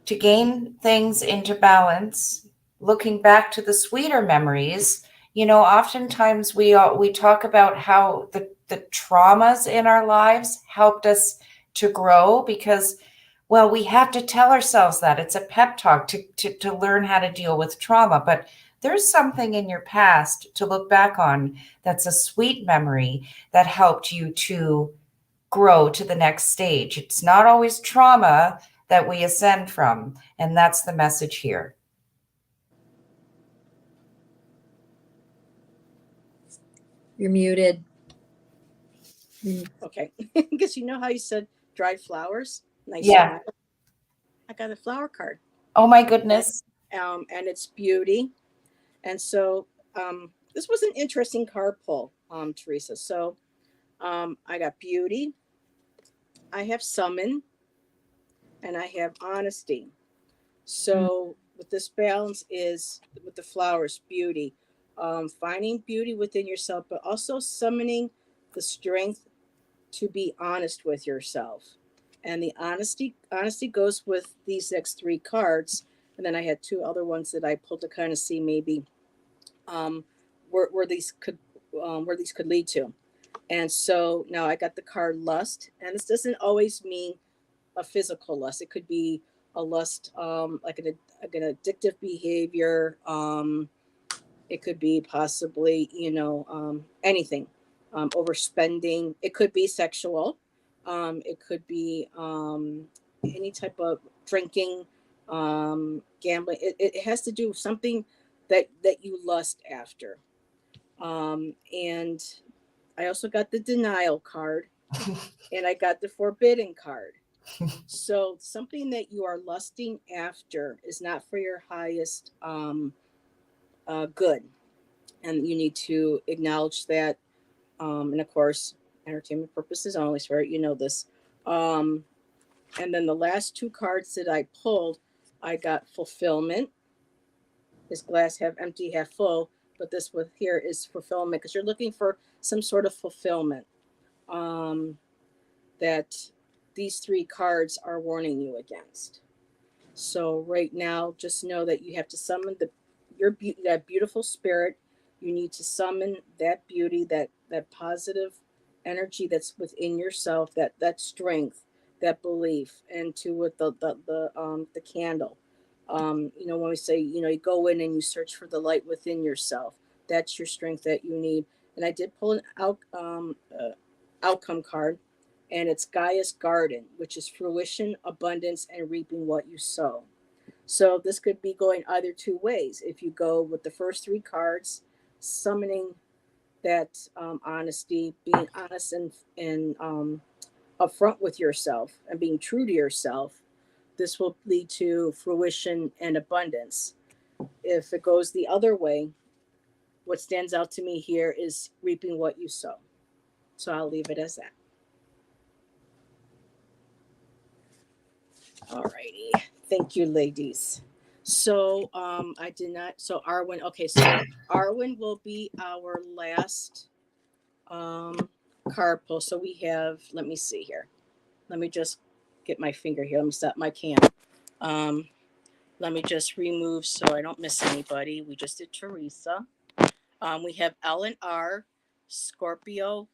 to gain things into balance, looking back to the sweeter memories. Oftentimes we talk about how the traumas in our lives helped us to grow because, well, we have to tell ourselves that it's a pep talk to learn how to deal with trauma. But there's something in your past to look back on that's a sweet memory that helped you to grow to the next stage. It's not always trauma that we ascend from. And that's the message here. You're muted. Okay. Because you know how you said dried flowers? Nice Yeah. smile. I got a flower card. Oh my goodness. And it's beauty. And so this was an interesting card pull, Teresa. So I got beauty, I have summon, and I have honesty. So with this balance is with the flowers, beauty, finding beauty within yourself, but also summoning the strength to be honest with yourself. And the honesty goes with these next three cards. And then I had two other ones that I pulled to kind of see maybe um, where these could lead to. And so now I got the card lust, and this doesn't always mean a physical lust. It could be a lust, like an addictive behavior. It could be possibly, anything, overspending. It could be sexual. It could be any type of drinking, gambling. It has to do with something that you lust after. And I also got the denial card, and I got the forbidden card. So something that you are lusting after is not for your highest good, and you need to acknowledge that. And of course, entertainment purposes only, so you know this. Um, and then the last two cards that I pulled, I got fulfillment. Is glass half empty, half full? But this one here is fulfillment because you're looking for some sort of fulfillment. Um, that these three cards are warning you against. So right now, just know that you have to summon that beautiful spirit. You need to summon that beauty, that positive energy that's within yourself, that strength, that belief, and to with the candle. When we say, you go in and you search for the light within yourself. That's your strength that you need. And I did pull an outcome card, and it's Gaia's Garden, which is fruition, abundance, and reaping what you sow. So this could be going either two ways. If you go with the first three cards, summoning that honesty, being honest and upfront with yourself, and being true to yourself, this will lead to fruition and abundance. If it goes the other way, what stands out to me here is reaping what you sow. So I'll leave it as that. All righty. Thank you, ladies. So I did not. So Arwen. Okay, so Arwen will be our last card pull. So we have. Let me see here. Let me just get my finger here. Let me set my cam. Um, Let me just remove so I don't miss anybody. We just did Teresa. We have Ellen R, Scorpio,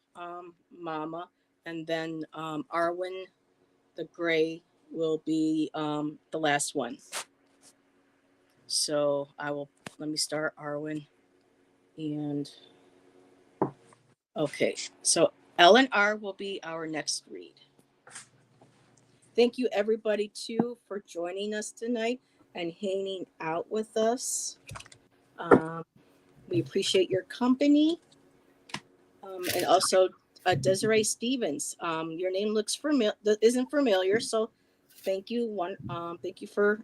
Mama, and then Arwen the Gray will be the last one. So let me start Arwen. And okay, so Ellen R will be our next read. Thank you, everybody, too, for joining us tonight and hanging out with us. We appreciate your company. And also, Desiree Stevens. Your name looks isn't familiar, so thank you. Thank you for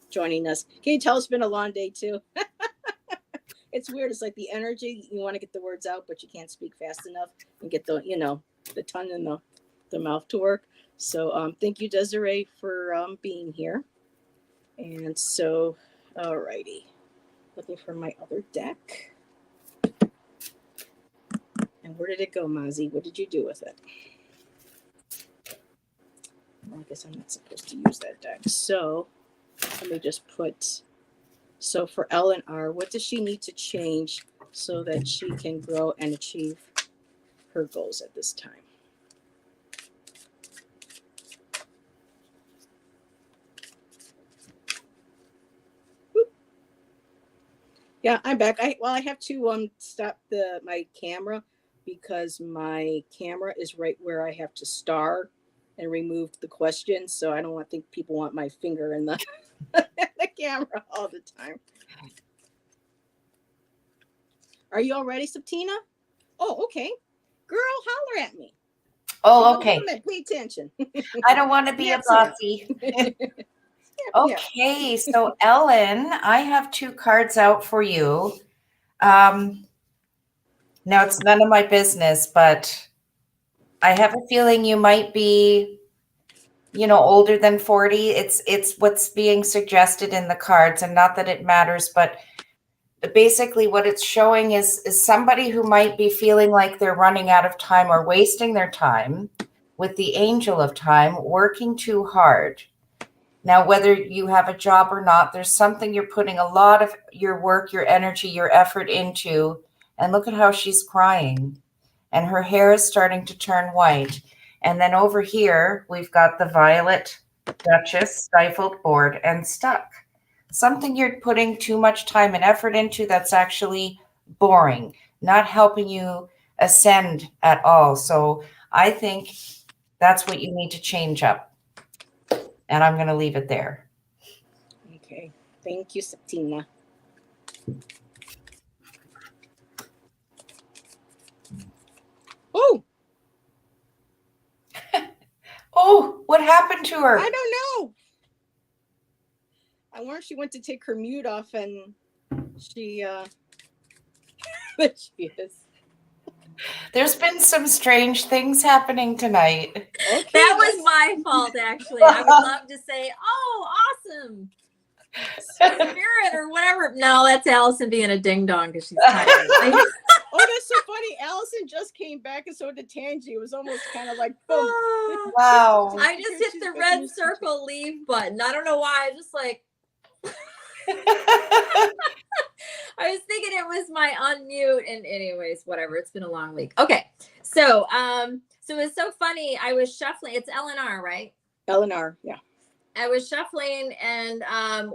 joining us. Can you tell it's been a long day too? It's weird. It's like the energy. You want to get the words out, but you can't speak fast enough and get the tongue and the mouth to work. So thank you, Desiree, for being here. And so, alrighty, looking for my other deck. And where did it go, Mazi? What did you do with it? Well, I guess I'm not supposed to use that deck. So let me just put. So for L and R, what does she need to change so that she can grow and achieve her goals at this time? Whoop. Yeah, I'm back. I have to stop my camera because my camera is right where I have to star and remove the questions. So I don't want to think people want my finger in the the camera all the time. Are you all ready, Septina? Oh, okay. Girl, holler at me. Oh, You're a okay. woman. Pay attention. I don't want to be a Snap, snap. bossy. Snap, snap. Okay, so Ellen, I have two cards out for you. Now it's none of my business, but I have a feeling you might be, older than 40. It's what's being suggested in the cards, and not that it matters, but basically what it's showing is somebody who might be feeling like they're running out of time or wasting their time with the angel of time, working too hard. Now, whether you have a job or not, there's something you're putting a lot of your work, your energy, your effort into. And look at how she's crying. And her hair is starting to turn white. And then over here, we've got the Violet Duchess, stifled, bored, and stuck. Something you're putting too much time and effort into that's actually boring, not helping you ascend at all. So I think that's what you need to change up. And I'm going to leave it there. Okay. Thank you, Septina. Oh, Oh, what happened to her? I don't know. I wonder if she went to take her mute off and she there she is. There's been some strange things happening tonight. Okay. That was my fault, actually. I would love to say, oh, awesome. Spirit or whatever. No, that's Allyson being a ding dong because she's tired. Oh, that's so funny. Allyson just came back and so did Tangi. It was almost kind of like boom. Wow. I just hit the red circle leave button. I don't know why. I just like I was thinking it was my unmute, and anyways, whatever. It's been a long week. Okay, so so it's so funny. I was shuffling. It's LNR, right? LNR, yeah. I was shuffling and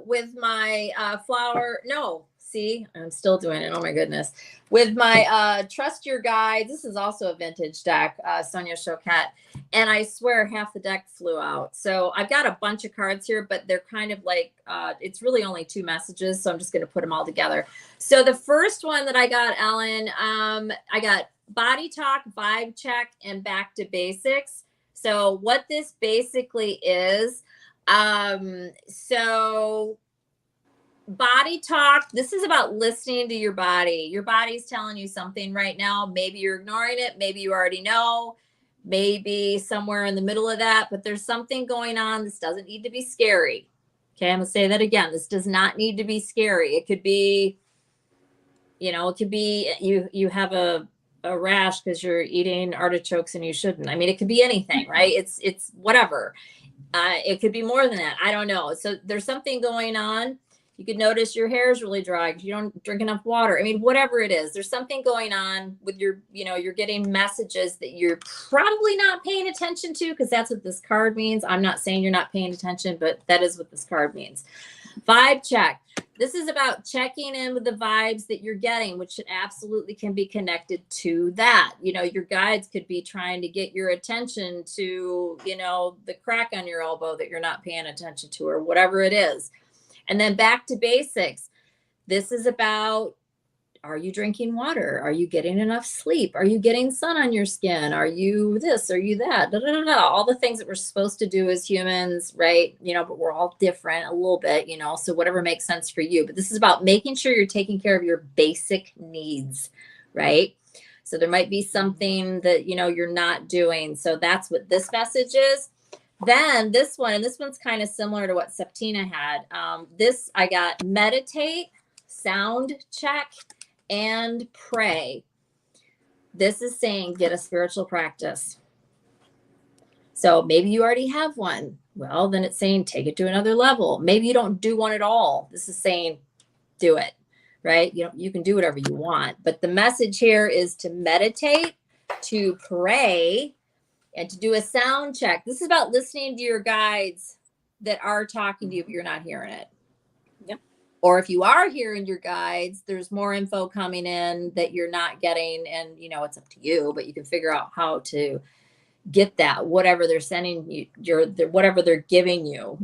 with my flower. No, see, I'm still doing it. Oh my goodness. With my Trust Your Guide. This is also a vintage deck, Sonia Choquette. And I swear half the deck flew out. So I've got a bunch of cards here, but they're kind of like, it's really only 2 messages. So I'm just going to put them all together. So the first one that I got, Ellen, I got body talk, vibe check, and back to basics. So what this basically is, so body talk, this is about listening to your body. Your body's telling you something right now. Maybe you're ignoring it. Maybe you already know. Maybe somewhere in the middle of that, but there's something going on. This doesn't need to be scary. Okay, I'm gonna say that again. This does not need to be scary. It could be, it could be you have a rash because you're eating artichokes and you shouldn't. I mean, it could be anything, right? It's whatever. It could be more than that. I don't know. So there's something going on. You could notice your hair is really dry because you don't drink enough water. I mean, whatever it is, there's something going on with your, you're getting messages that you're probably not paying attention to, because that's what this card means. I'm not saying you're not paying attention, but that is what this card means. Vibe check. This is about checking in with the vibes that you're getting, which absolutely can be connected to that. Your guides could be trying to get your attention to, the crack on your elbow that you're not paying attention to, or whatever it is. And then back to basics. This is about, are you drinking water? Are you getting enough sleep? Are you getting sun on your skin? Are you this? Are you that? Da, da, da, da. All the things that we're supposed to do as humans, right? But we're all different a little bit, so whatever makes sense for you. But this is about making sure you're taking care of your basic needs, right? So there might be something that, you're not doing. So that's what this message is. Then this one, and this one's kind of similar to what Septina had. This I got meditate, sound check, and pray. This is saying get a spiritual practice. So maybe you already have one. Well, then it's saying take it to another level. Maybe you don't do one at all. This is saying do it, right? You can do whatever you want. But the message here is to meditate, to pray, and to do a sound check. This is about listening to your guides that are talking to you, but you're not hearing it. Yep. Or if you are hearing your guides, there's more info coming in that you're not getting, and it's up to you, but you can figure out how to get that, whatever they're sending you, whatever they're giving you,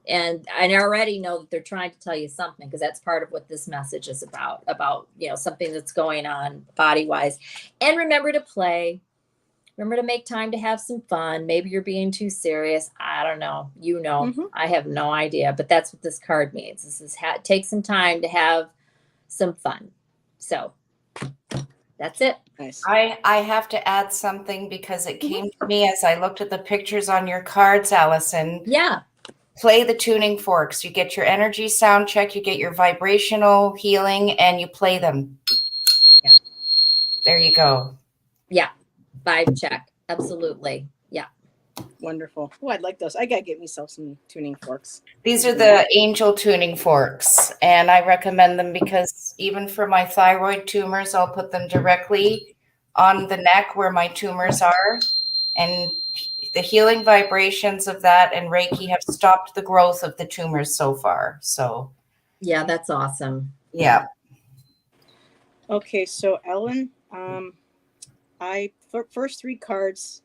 and I already know that they're trying to tell you something, because that's part of what this message is about, something that's going on body wise. And remember to play. Remember to make time to have some fun. Maybe you're being too serious. I don't know. I have no idea, but that's what this card means. This is take some time to have some fun. So that's it. Nice. I have to add something, because it came to me as I looked at the pictures on your cards, Allyson. Yeah. Play the tuning forks. You get your energy sound check, you get your vibrational healing, and you play them. Yeah. There you go. Yeah. Vibe check. Absolutely. Yeah. Wonderful. Oh, I'd like those. I gotta get myself some tuning forks. These are the angel tuning forks, and I recommend them because even for my thyroid tumors, I'll put them directly on the neck where my tumors are, and the healing vibrations of that and Reiki have stopped the growth of the tumors so far. So yeah, that's awesome. Yeah. Okay, so Ellen, first three cards,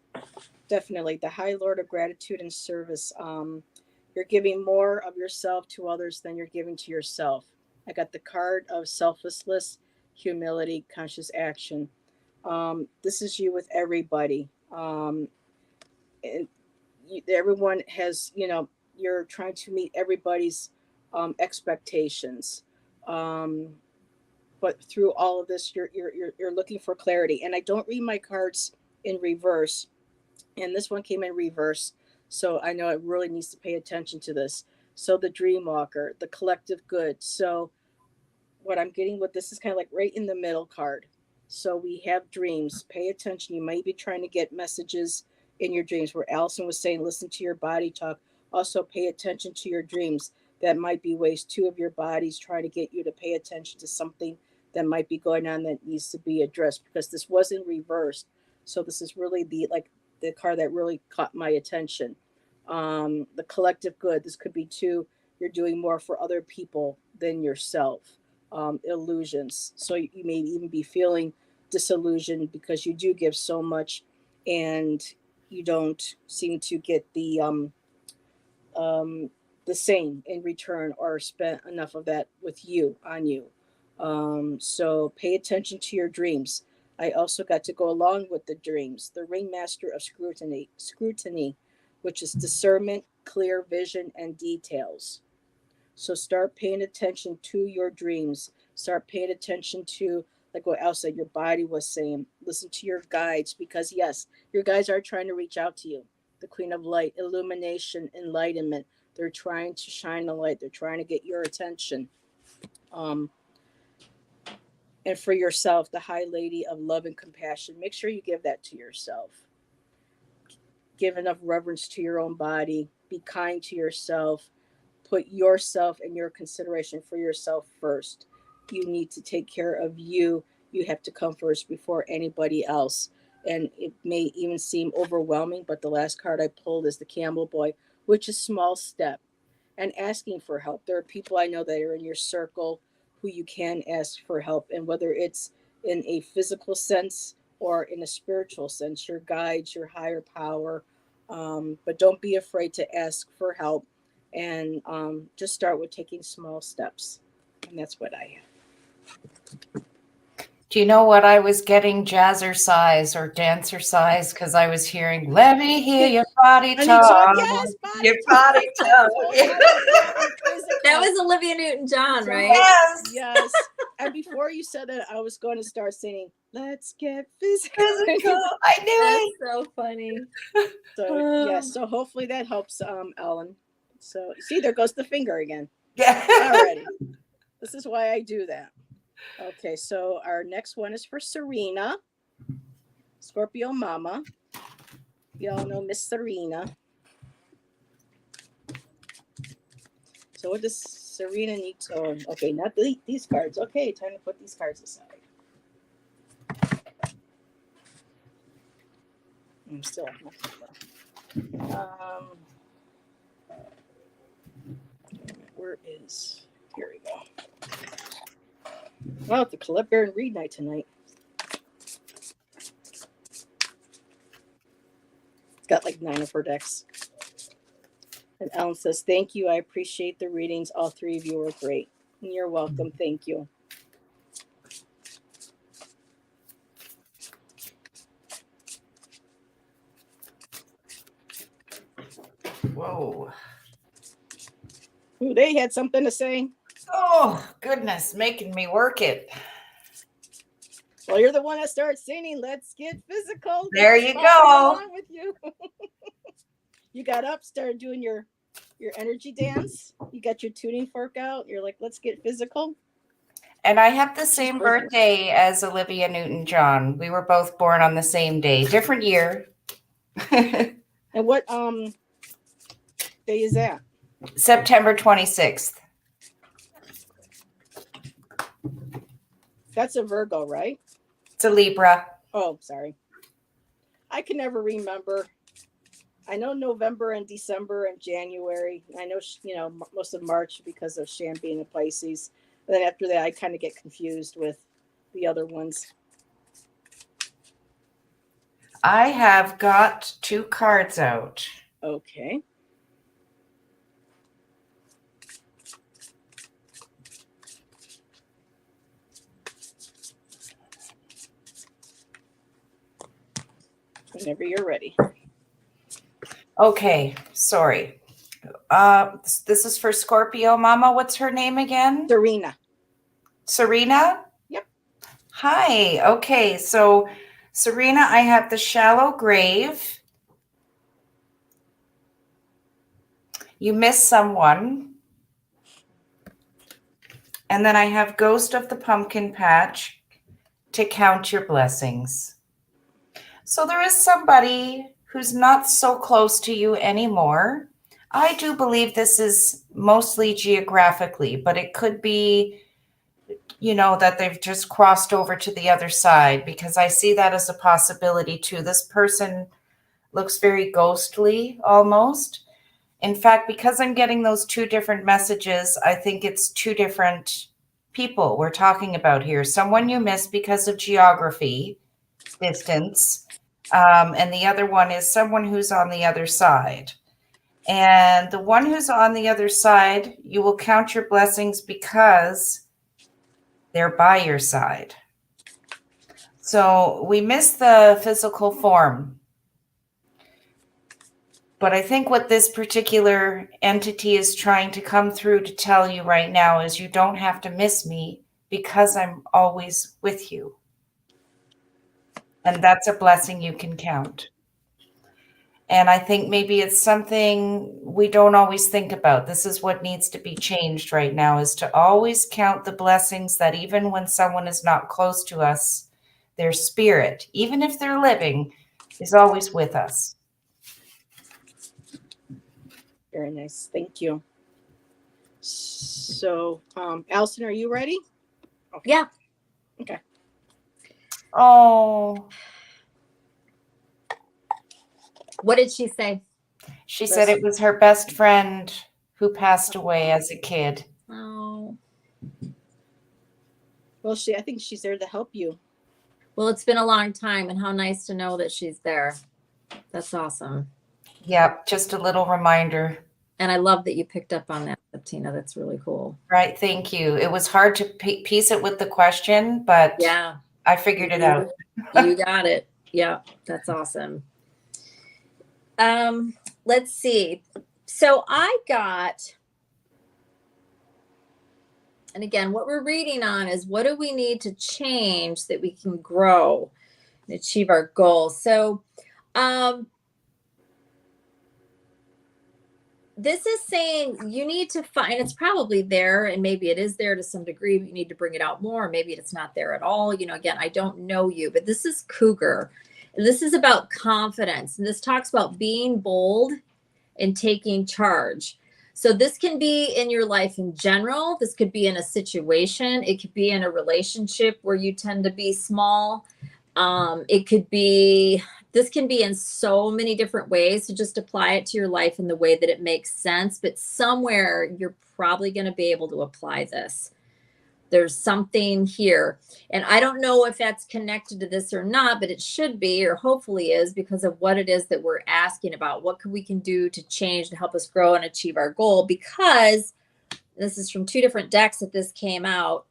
definitely the High Lord of Gratitude and Service. You're giving more of yourself to others than you're giving to yourself. I got the card of selflessness, humility, conscious action. This is you with everybody. And everyone has, you're trying to meet everybody's expectations. But through all of this, you're looking for clarity. And I don't read my cards in reverse, and this one came in reverse, so I know it really needs to pay attention to this. So the dream walker, the collective good. So what I'm getting with this is kind of like right in the middle card. So we have dreams. Pay attention. You might be trying to get messages in your dreams, where Allyson was saying, listen to your body talk. Also pay attention to your dreams. That might be ways two of your bodies trying to get you to pay attention to something that might be going on that needs to be addressed, because this wasn't reversed. So this is really the card that really caught my attention. The collective good. This could be two. You're doing more for other people than yourself. Illusions. So you may even be feeling disillusioned because you do give so much, and you don't seem to get the same in return, or spent enough of that with you on you. So pay attention to your dreams. I also got to go along with the dreams. The ringmaster of scrutiny, which is discernment, clear vision, and details. So start paying attention to your dreams. Start paying attention to, like what Al said, your body was saying. Listen to your guides, because yes, your guides are trying to reach out to you. The Queen of Light, illumination, enlightenment. They're trying to shine the light. They're trying to get your attention. And for yourself, the High Lady of love and compassion. Make sure you give that to yourself. Give enough reverence to your own body. Be kind to yourself. Put yourself and your consideration for yourself first. You need to take care of you. You have to come first before anybody else. And it may even seem overwhelming, but the last card I pulled is the Camel Boy, which is small step, and asking for help. There are people I know that are in your circle who you can ask for help, and whether it's in a physical sense or in a spiritual sense, your guides, your higher power. But don't be afraid to ask for help, and just start with taking small steps. And that's what I have. Do you know what I was getting? Jazzercise or dancercise, because I was hearing, let me hear your body talk. Yes, your body talk. That was Olivia Newton-John, right? Yes. Yes. And before you said that, I was going to start singing, let's get physical. I knew it. That's so funny. So, yes. So hopefully that helps, Ellen. So, see, there goes the finger again. Yeah. Alrighty. This is why I do that. Okay, so our next one is for Serena, Scorpio Mama. You all know Miss Serena. So what does Serena need to, oh, okay, not delete these cards. Okay, time to put these cards aside. I'm still where is, here we go. Well, it's a collect bear and read night tonight. It's got like 9 of her decks. And Ellen says, thank you. I appreciate the readings. All 3 of you were great. And you're welcome. Thank you. Whoa. Ooh, they had something to say. Oh, goodness, making me work it. Well, you're the one that starts singing. Let's get physical. There you go. With you. You got up, started doing your energy dance. You got your tuning fork out. You're like, let's get physical. And I have the same birthday as Olivia Newton-John. We were both born on the same day, different year. And what day is that? September 26th. That's a Virgo, right? It's a Libra. Oh, sorry. I can never remember. I know November and December and January. I know, most of March because of Shan being a Pisces. And then after that, I kind of get confused with the other ones. I have got 2 cards out. Okay. Whenever you're ready. Okay, sorry. This is for Scorpio Mama. What's her name again? Serena. Serena? Yep. Hi. Okay, so Serena, I have the shallow grave. You miss someone. And then I have ghost of the pumpkin patch to count your blessings. So there is somebody who's not so close to you anymore. I do believe this is mostly geographically, but it could be, that they've just crossed over to the other side, because I see that as a possibility too. This person looks very ghostly almost. In fact, because I'm getting those 2 different messages, I think it's 2 different people we're talking about here. Someone you miss because of geography, distance, and the other one is someone who's on the other side. And the one who's on the other side, you will count your blessings because they're by your side. So we miss the physical form. But I think what this particular entity is trying to come through to tell you right now is you don't have to miss me because I'm always with you. And that's a blessing you can count. And I think maybe it's something we don't always think about. This is what needs to be changed right now, is to always count the blessings that even when someone is not close to us, their spirit, even if they're living, is always with us. Very nice. Thank you. So, Allyson, are you ready? Okay. Yeah. Okay. Oh. What did she say? She said it was her best friend who passed away as a kid. Oh. Well, I think she's there to help you. Well, it's been a long time, and how nice to know that she's there. That's awesome. Yep, just a little reminder. And I love that you picked up on that, Septina. That's really cool. Right, thank you. It was hard to piece it with the question, but yeah, I figured it out. You got it. Yeah, that's awesome. Let's see. So I got, and again, what we're reading on is what do we need to change so that we can grow and achieve our goals. So, this is saying you need to find, it's probably there, and maybe it is there to some degree, but you need to bring it out more. Maybe it's not there at all. Again, I don't know you, but this is Cougar. And this is about confidence. And this talks about being bold and taking charge. So this can be in your life in general. This could be in a situation. It could be in a relationship where you tend to be small. It could be, this can be in so many different ways. So just apply it to your life in the way that it makes sense. But somewhere you're probably going to be able to apply this. There's something here. And I don't know if that's connected to this or not, but it should be, or hopefully is, because of what it is that we're asking about. What we can do to change to help us grow and achieve our goal? Because this is from 2 different decks that this came out.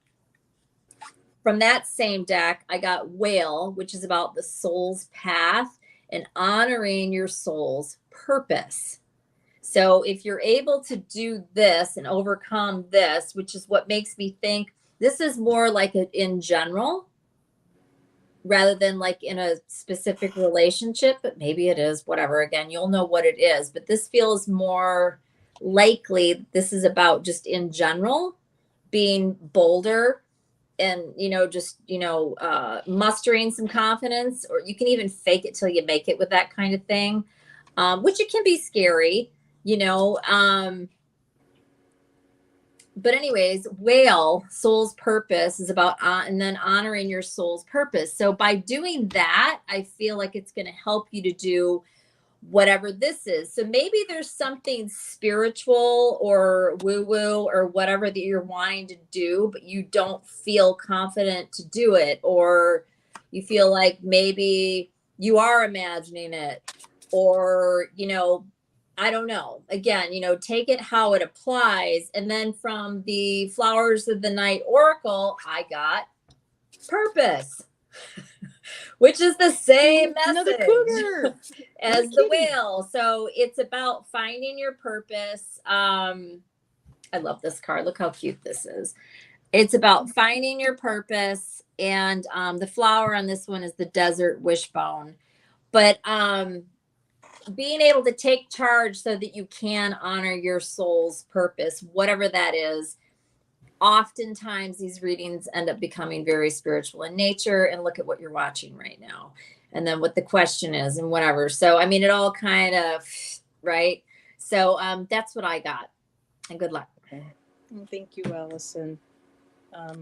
From that same deck, I got Whale, which is about the soul's path and honoring your soul's purpose. So if you're able to do this and overcome this, which is what makes me think this is more like in general rather than like in a specific relationship, but maybe it is, whatever. Again, you'll know what it is, but this feels more likely this is about just in general being bolder and, just, mustering some confidence, or you can even fake it till you make it with that kind of thing, which it can be scary, but anyways, Whale, soul's purpose, is about and then honoring your soul's purpose. So by doing that, I feel like it's going to help you to do whatever this is. So maybe there's something spiritual or woo-woo or whatever that you're wanting to do, but you don't feel confident to do it, or you feel like maybe you are imagining it, or, I don't know. Again, take it how it applies. And then from the Flowers of the Night Oracle, I got purpose, which is the same Another message cougar. as the Whale. So it's about finding your purpose. I love this card. Look how cute this is. It's about finding your purpose. And the flower on this one is the Desert Wishbone. But being able to take charge so that you can honor your soul's purpose, whatever that is. Oftentimes these readings end up becoming very spiritual in nature, and look at what you're watching right now, and then what the question is and whatever. So, I mean, it all kind of, right? So that's what I got, and good luck. Thank you, Allyson. Yeah,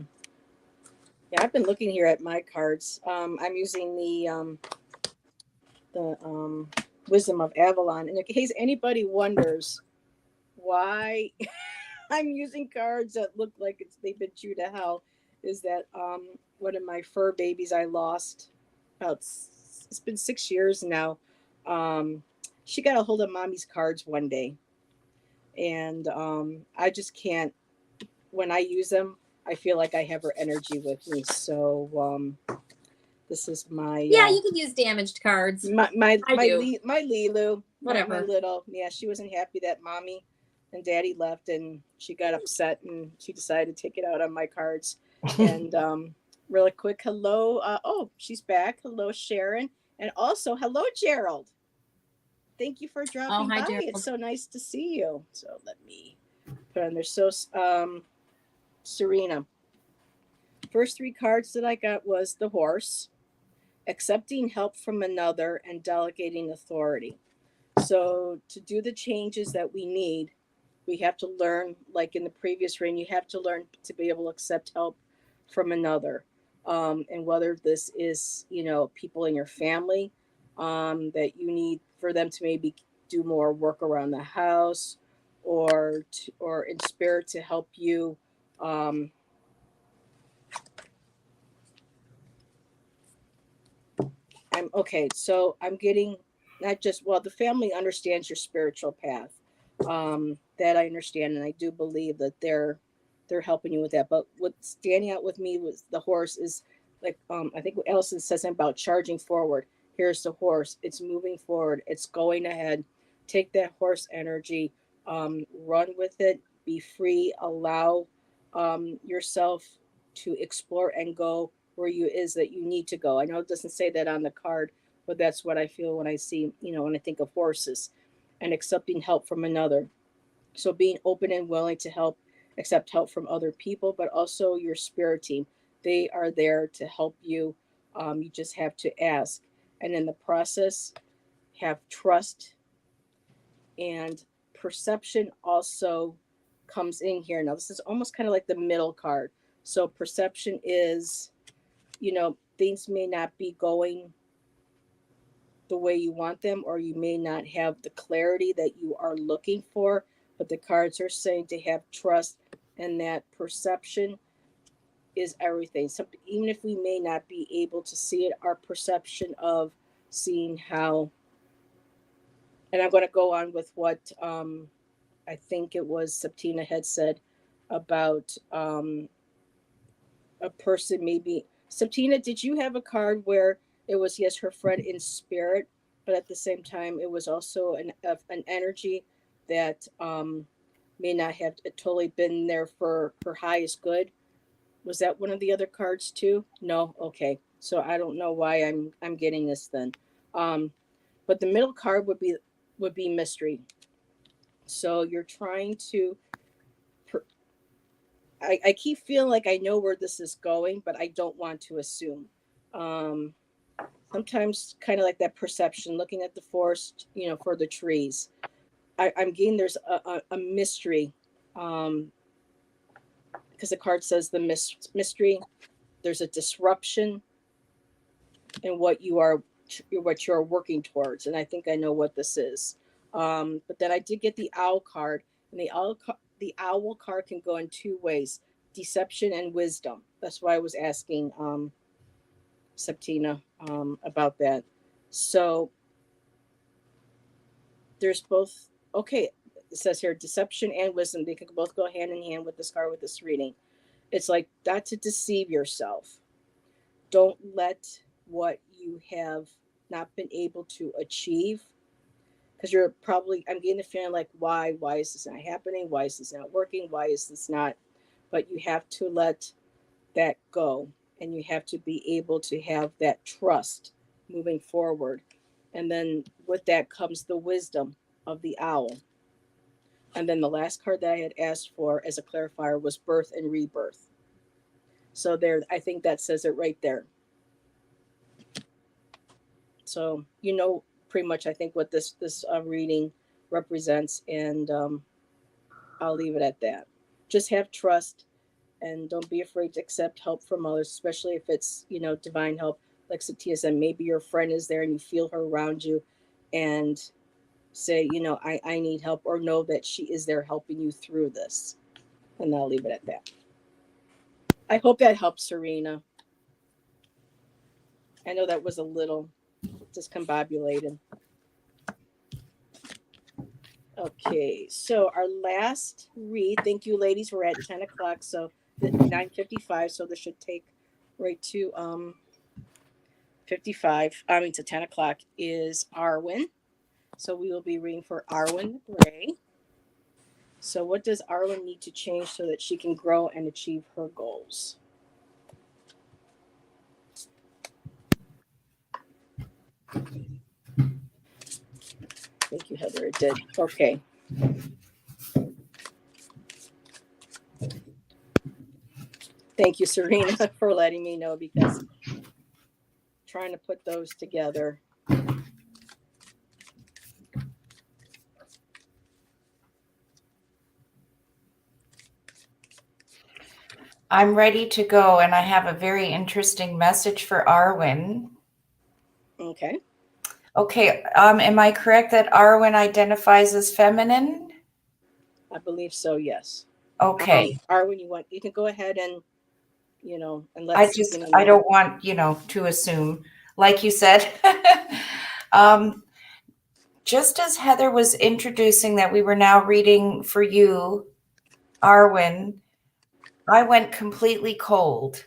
I've been looking here at my cards. I'm using the Wisdom of Avalon. And in case anybody wonders why I'm using cards that look like they've been chewed to hell, is that one of my fur babies I lost about, it's been 6 years now. She got a hold of mommy's cards one day. And I just can't, when I use them, I feel like I have her energy with me. So this is my you can use damaged cards. My Lilu, whatever. my little, she wasn't happy that mommy and daddy left, and she got upset, and she decided to take it out on my cards. And really quick, hello. She's back. Hello, Sharon, and also hello, Gerald. Thank you for dropping by. Gerald. It's so nice to see you. So let me put on there. So Serena. First 3 cards that I got was the Horse, accepting help from another, and delegating authority. So to do the changes that we need, we have to learn, like in the previous reading, you have to learn to be able to accept help from another. And whether this is, people in your family that you need for them to maybe do more work around the house, or in spirit to help you so I'm getting not just, the family understands your spiritual path. That I understand, and I do believe that they're helping you with that. But what's standing out with me was the Horse is like, I think what Allyson says about charging forward. Here's the Horse. It's moving forward. It's going ahead. Take that horse energy, run with it, be free, allow yourself to explore and go where that you need to go. I know it doesn't say that on the card, but that's what I feel when I see, when I think of horses, and accepting help from another. So being open and willing to accept help from other people, but also your spirit team. They are there to help you. You just have to ask. and in the process have trust, and perception also comes in here. Now, this is almost kind of like the middle card. So, perception is, things may not be going the way you want them, or you may not have the clarity that you are looking for. But the cards are saying to have trust, and that perception is everything. So, even if we may not be able to see it, our perception of seeing how, and I'm going to go on with what I think it was Septina had said about a person maybe. Septina, did you have a card where it was, yes, her friend in spirit, but at the same time it was also an energy that may not have totally been there for her highest good? Was that one of the other cards too? No, okay. So I don't know why I'm getting this then. Um, but the middle card would be mystery. So you're trying to. I keep feeling like I know where this is going, but I don't want to assume. Um, Sometimes, kind of like that perception, looking at the forest, for the trees. I'm getting there's a mystery, um, because the card says the mystery. There's a disruption in what you're working towards, and I think I know what this is. But then I did get the owl card, and the owl card can go in two ways: deception and wisdom. That's why I was asking Septina about that. So there's both. Okay, it says here deception and wisdom. They can both go hand in hand with this card with this reading. It's like not to deceive yourself. Don't let what you have not been able to achieve, because you're probably, I'm getting the feeling like, why is this not happening, why is this not working, why is this not, but you have to let that go, and you have to be able to have that trust moving forward. And then with that comes the wisdom of the owl. And then the last card that I had asked for as a clarifier was birth and rebirth. So there, I think that says it right there. So pretty much I think what this reading represents, and I'll leave it at that. Just have trust, and don't be afraid to accept help from others, especially if it's divine help. Like Satya said, maybe your friend is there and you feel her around you, and say, I need help, or know that she is there helping you through this. And I'll leave it at that. I hope that helps, Serena. I know that was a little discombobulated. Okay, so our last read, thank you ladies, we're at 10 o'clock, so 9:55, so this should take right to 55, I mean to 10 o'clock, is Arwen. So we will be reading for Arwen Bray. So what does Arwen need to change so that she can grow and achieve her goals? Thank you, Heather. It did. Okay. Thank you, Serena, for letting me know, because trying to put those together. I'm ready to go, and I have a very interesting message for Arwen. Okay. Okay, am I correct that Arwen identifies as feminine? I believe so, yes. Okay. Arwen, you can go ahead and and let Sabina know. I don't want, to assume, like you said. Just as Heather was introducing that we were now reading for you, Arwen, I went completely cold.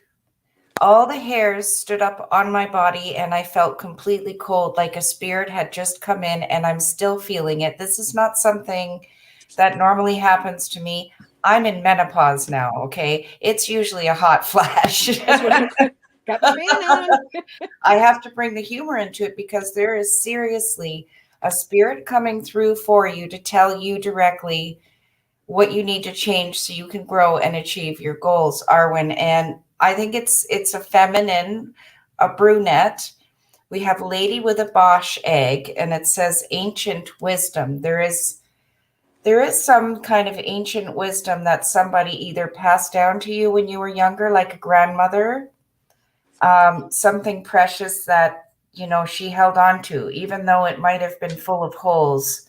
All the hairs stood up on my body, and I felt completely cold, like a spirit had just come in, and I'm still feeling it. This is not something that normally happens to me. I'm in menopause now, okay? It's usually a hot flash. That's what I'm got my fan on. I have to bring the humor into it, because there is seriously a spirit coming through for you to tell you directly what you need to change so you can grow and achieve your goals, Arwen. And I think it's a feminine, a brunette We have Lady with a Bosch egg, and it says ancient wisdom. There is some kind of ancient wisdom that somebody either passed down to you when you were younger, like a grandmother, something precious that, she held on to, even though it might have been full of holes.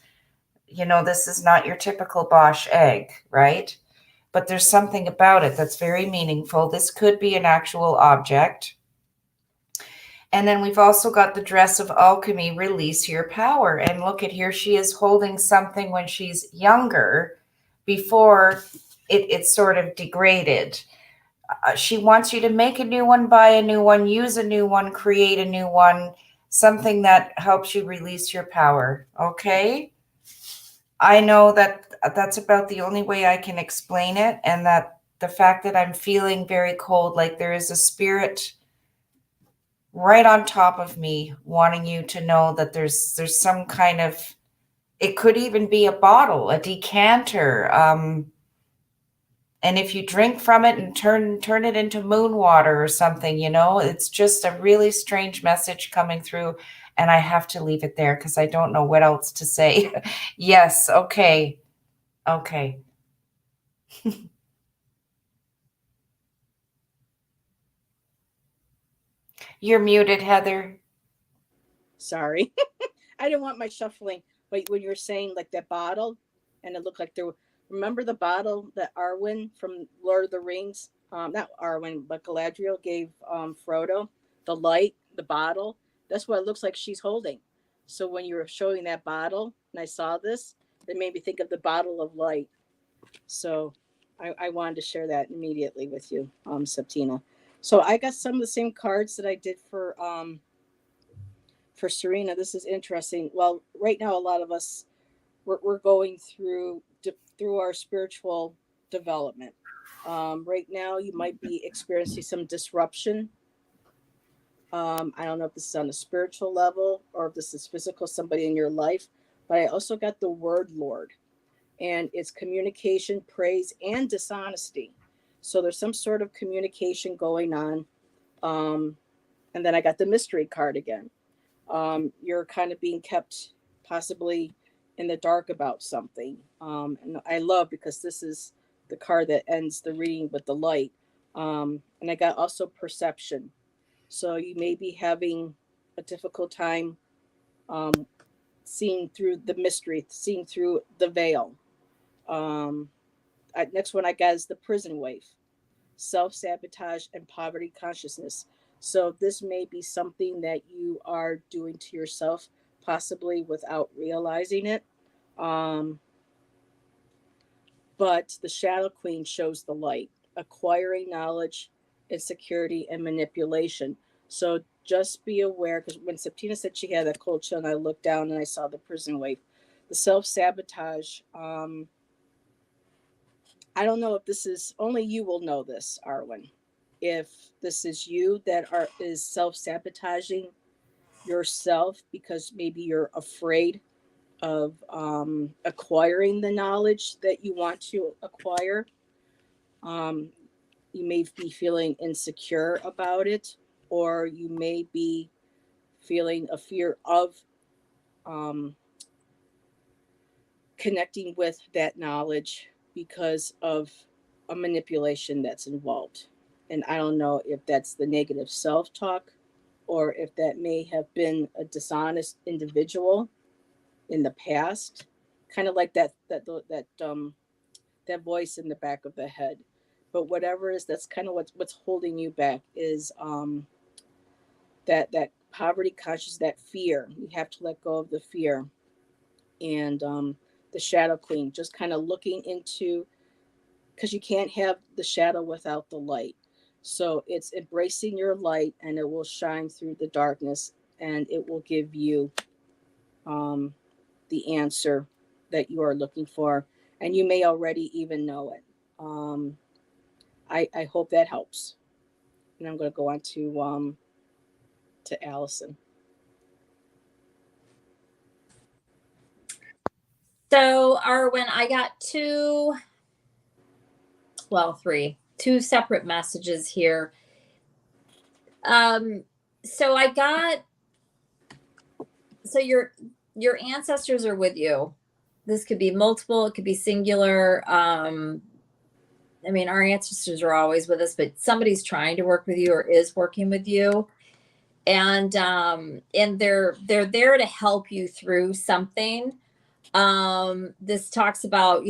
This is not your typical Bosch egg, right? But there's something about it that's very meaningful. This could be an actual object. And then we've also got the dress of alchemy, release your power. And look at here, she is holding something when she's younger before it's sort of degraded. She wants you to make a new one, buy a new one, use a new one, create a new one, something that helps you release your power. Okay? I know that that's about the only way I can explain it. And that the fact that I'm feeling very cold, like there is a spirit right on top of me wanting you to know that there's some kind of, it could even be a bottle, a decanter, and if you drink from it and turn it into moon water or something, it's just a really strange message coming through, and I have to leave it there because I don't know what else to say. Yes, okay. You're muted, Heather. Sorry. I didn't want my shuffling. But when you were saying like that bottle, and it looked like there were, remember the bottle that Arwen from Lord of the Rings, not Arwen, but Galadriel gave Frodo, the light, the bottle. That's what it looks like she's holding. So when you were showing that bottle, and I saw this, it made me think of the bottle of light. So I wanted to share that immediately with you, Septina. So I got some of the same cards that I did for Serena. This is interesting. Well, right now, a lot of us we're going through our spiritual development. Right now, you might be experiencing some disruption. I don't know if this is on a spiritual level or if this is physical, somebody in your life. But I also got the word Lord, and it's communication, praise, and dishonesty. So there's some sort of communication going on. Um, and then I got the mystery card again. You're kind of being kept possibly in the dark about something. And I love because this is the card that ends the reading with the light. And I got also perception. So you may be having a difficult time um, seeing through the mystery, seeing through the veil. Um, Next one I got is the prison wave, self sabotage, and poverty consciousness. So, this may be something that you are doing to yourself, possibly without realizing it. Um, but the Shadow Queen shows the light, acquiring knowledge, insecurity, and manipulation. So, just be aware because when Septina said she had that cold chill, and I looked down and I saw the prison wave, the self sabotage. I don't know if this is only you will know this, Arwen. If this is you that is self sabotaging yourself because maybe you're afraid of acquiring the knowledge that you want to acquire. Um, you may be feeling insecure about it, or you may be feeling a fear of um, connecting with that knowledge because of a manipulation that's involved. And I don't know if that's the negative self talk or if that may have been a dishonest individual in the past, kind of like that voice in the back of the head. But whatever is, that's kind of what's holding you back is that poverty conscious, that fear. You have to let go of the fear. And the shadow queen, just kind of looking into, because you can't have the shadow without the light. So it's embracing your light, and it will shine through the darkness, and it will give you um, the answer that you are looking for, and you may already even know it. Um, I hope that helps, and I'm going to go on to Allyson. So, Arwen, I got two separate messages here. So I got So your ancestors are with you. This could be multiple, it could be singular. I mean, our ancestors are always with us, but somebody's trying to work with you or is working with you. And they're there to help you through something. This talks about,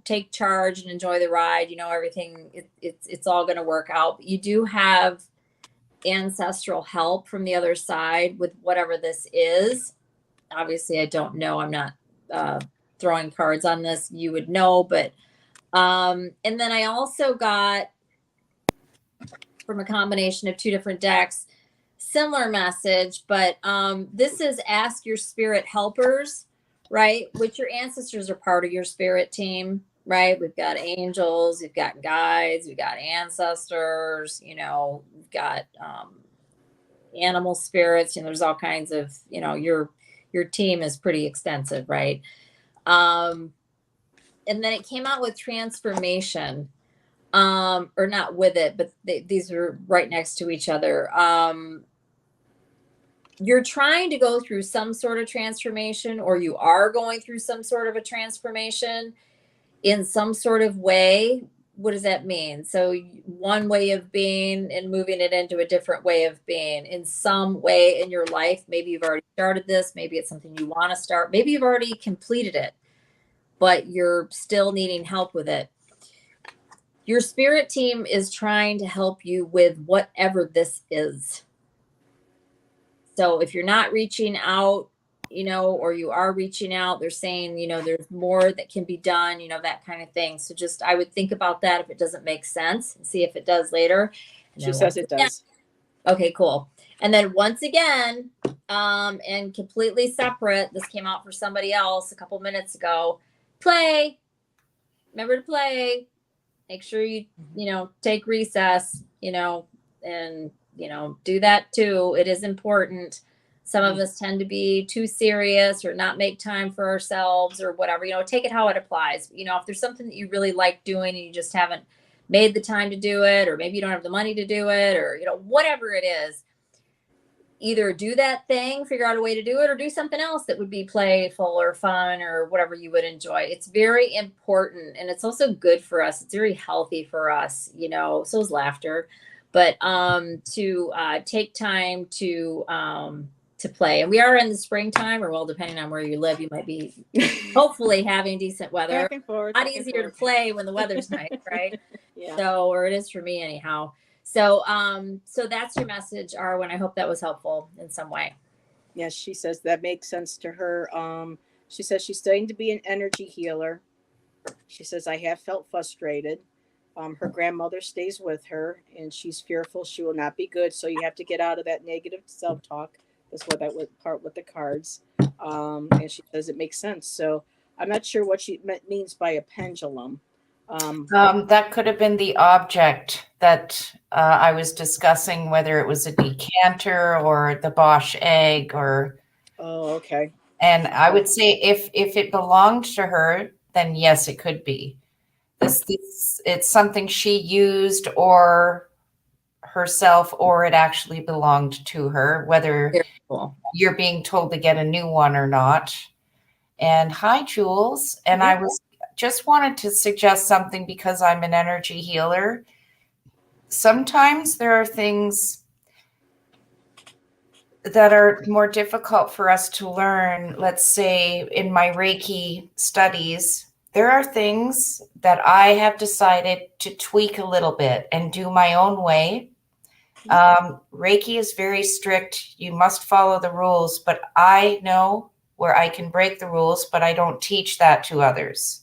take charge and enjoy the ride, everything, it's all going to work out. But you do have ancestral help from the other side with whatever this is. Obviously, I don't know. I'm not throwing cards on this. You would know, but and then I also got from a combination of two different decks, similar message, but this is ask your spirit helpers, right? Which your ancestors are part of your spirit team, right? We've got angels, we've got guides, we've got ancestors, we've got animal spirits, there's all kinds of, your team is pretty extensive, right? And then it came out with transformation, or not with it, but these are right next to each other. You're trying to go through some sort of transformation, or you are going through some sort of a transformation in some sort of way. What does that mean? So one way of being and moving it into a different way of being in some way in your life. Maybe you've already started this. Maybe it's something you want to start. Maybe you've already completed it, but you're still needing help with it. Your spirit team is trying to help you with whatever this is. So if you're not reaching out, or you are reaching out, they're saying, there's more that can be done, that kind of thing. So just, I would think about that if it doesn't make sense and see if it does later. And She says it does. Okay, cool. And then once again, and completely separate, this came out for somebody else a couple minutes ago. Play. Remember to play. Make sure you, take recess, and, do that too. It is important. Some of us tend to be too serious or not make time for ourselves or whatever, take it how it applies. If there's something that you really like doing and you just haven't made the time to do it, or maybe you don't have the money to do it, or, whatever it is, either do that thing, figure out a way to do it, or do something else that would be playful or fun or whatever you would enjoy. It's very important. And it's also good for us. It's very healthy for us, so is laughter, but to take time to play. And we are in the springtime, or well, depending on where you live, you might be hopefully having decent weather. Back and forth. Not easier to play when the weather's nice, right? Yeah. So, or it is for me anyhow. So, so that's your message, Arwen. I hope that was helpful in some way. Yes, she says that makes sense to her. She says she's studying to be an energy healer. She says, I have felt frustrated. Her grandmother stays with her, and she's fearful she will not be good. So you have to get out of that negative self-talk. That's what that would part with the cards. And she says it makes sense. So I'm not sure what she means by a pendulum. That could have been the object that I was discussing, whether it was a decanter or the Bosch egg, or. Oh, okay. And I would say if it belonged to her, then yes, it could be. It's something she used or herself, or it actually belonged to her, whether Very cool. you're being told to get a new one or not. And hi, Jules. And I was just wanted to suggest something because I'm an energy healer. Sometimes there are things that are more difficult for us to learn. Let's say in my Reiki studies, there are things that I have decided to tweak a little bit and do my own way. Reiki is very strict. You must follow the rules, but I know where I can break the rules, but I don't teach that to others.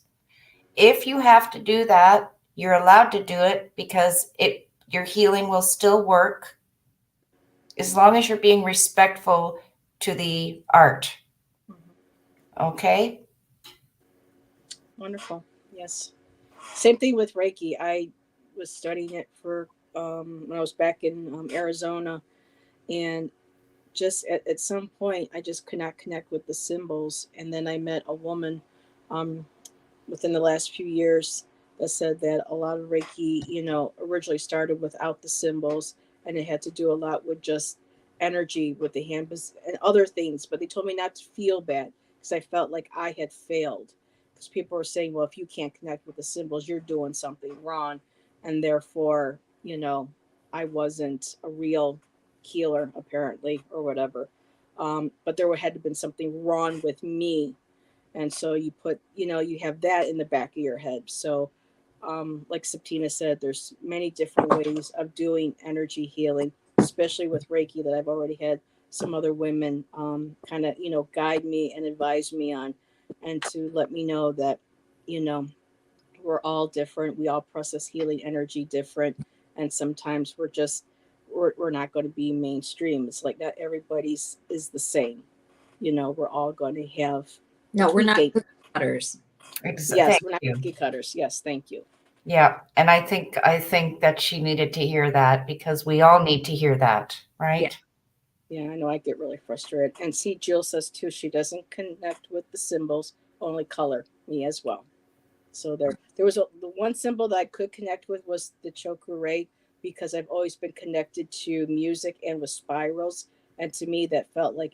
If you have to do that, you're allowed to do it because your healing will still work as long as you're being respectful to the art. Okay? Wonderful. Yes. Same thing with Reiki. I was studying it for when I was back in Arizona, and just at some point, I just could not connect with the symbols. And then I met a woman um, within the last few years that said that a lot of Reiki, originally started without the symbols, and it had to do a lot with just energy with the hand and other things, but they told me not to feel bad because I felt like I had failed. Because people were saying, well, if you can't connect with the symbols, you're doing something wrong. And therefore, I wasn't a real healer, apparently, or whatever. But there had to have been something wrong with me. And so you have that in the back of your head. So, like Septina said, there's many different ways of doing energy healing, especially with Reiki that I've already had some other women kind of, guide me and advise me on, and to let me know that, you know, we're all different. We all process healing energy different. And sometimes we're not going to be mainstream. It's like not everybody's is the same. We're all going to have No, we're not tweaking. cookie cutters. Yes, Thank we're not you. cookie cutters. Yes, thank you. Yeah, and I think that she needed to hear that because we all need to hear that, Yeah. right? Yeah, I know I get really frustrated. And see, Jill says too, she doesn't connect with the symbols, only color. Me as well. So there was the one symbol that I could connect with was the chokure, because I've always been connected to music and with spirals, and to me that felt like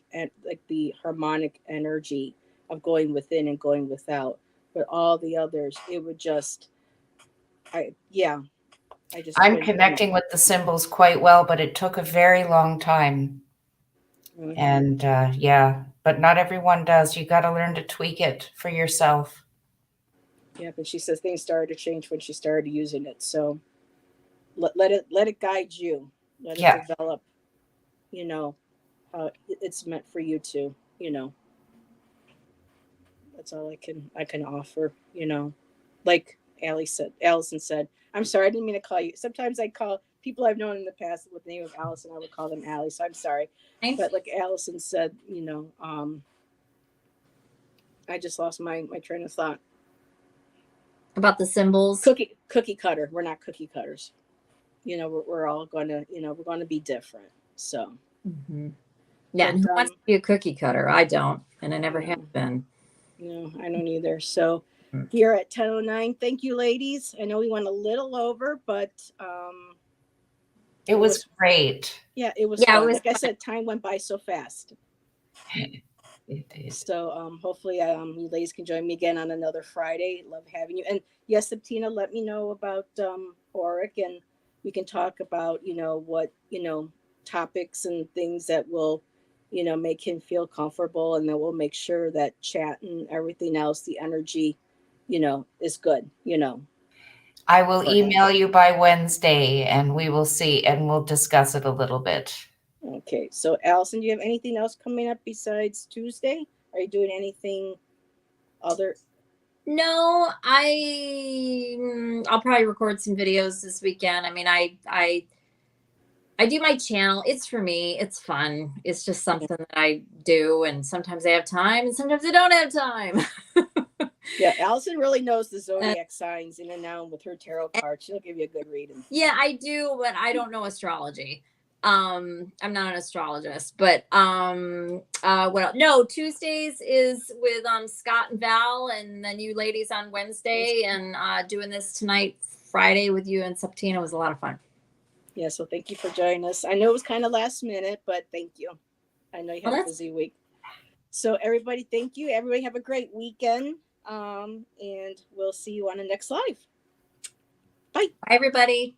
the harmonic energy of going within and going without. But all the others, it would just, I just I'm couldn't connect. connecting with the symbols quite well, but it took a very long time. Hmm. And yeah, but not everyone does. You got to learn to tweak it for yourself. Yeah, but she says things started to change when she started using it. So let it guide you, let it Yeah, develop. You know how it's meant for you to. That's all I can offer. Like Allison said. I'm sorry, I didn't mean to call you. Sometimes I call people I've known in the past with the name of Allison. I would call them Allie. So I'm sorry, Okay. but like Allison said, I just lost my train of thought. About the symbols. Cookie cutter. We're not cookie cutters. We're all gonna we're gonna be different. So, Mm-hmm. Yeah, but and who wants to be a cookie cutter? I don't, and I never have no, been. no, I don't either. So Mm. here at 10:09, thank you, ladies. I know we went a little over, but it it was was great. yeah, it was Yeah, it fun. was Like I fun. said, time went by so fast. It did. So hopefully you ladies can join me again on another Friday. Love having you. And yes, Septina, let me know about Auric, and we can talk about what topics and things that will make him feel comfortable, and then we'll make sure that chat and everything else, the energy, is good. I will For him. email you by Wednesday and we will see and we'll discuss it a little bit. Okay. So Allison, do you have anything else coming up besides Tuesday? Are you doing anything other? No, I'll probably record some videos this weekend. I mean, I do my channel. It's for me. It's fun. It's just something that I do, and sometimes I have time, and sometimes I don't have time. Yeah, Allison really knows the zodiac signs in and out with her tarot card. She'll give you a good reading. Yeah, I do, but I don't know astrology. I'm not an astrologist, but what else? No, Tuesdays is with Scott and Val, and then you ladies on Wednesday, and doing this tonight, Friday, with you and Septina was a lot of fun. Yeah, so thank you for joining us. I know it was kind of last minute, but thank you. I know you had Well, a busy week. So everybody, thank you. Everybody have a great weekend. And we'll see you on the next live. Bye. bye, everybody.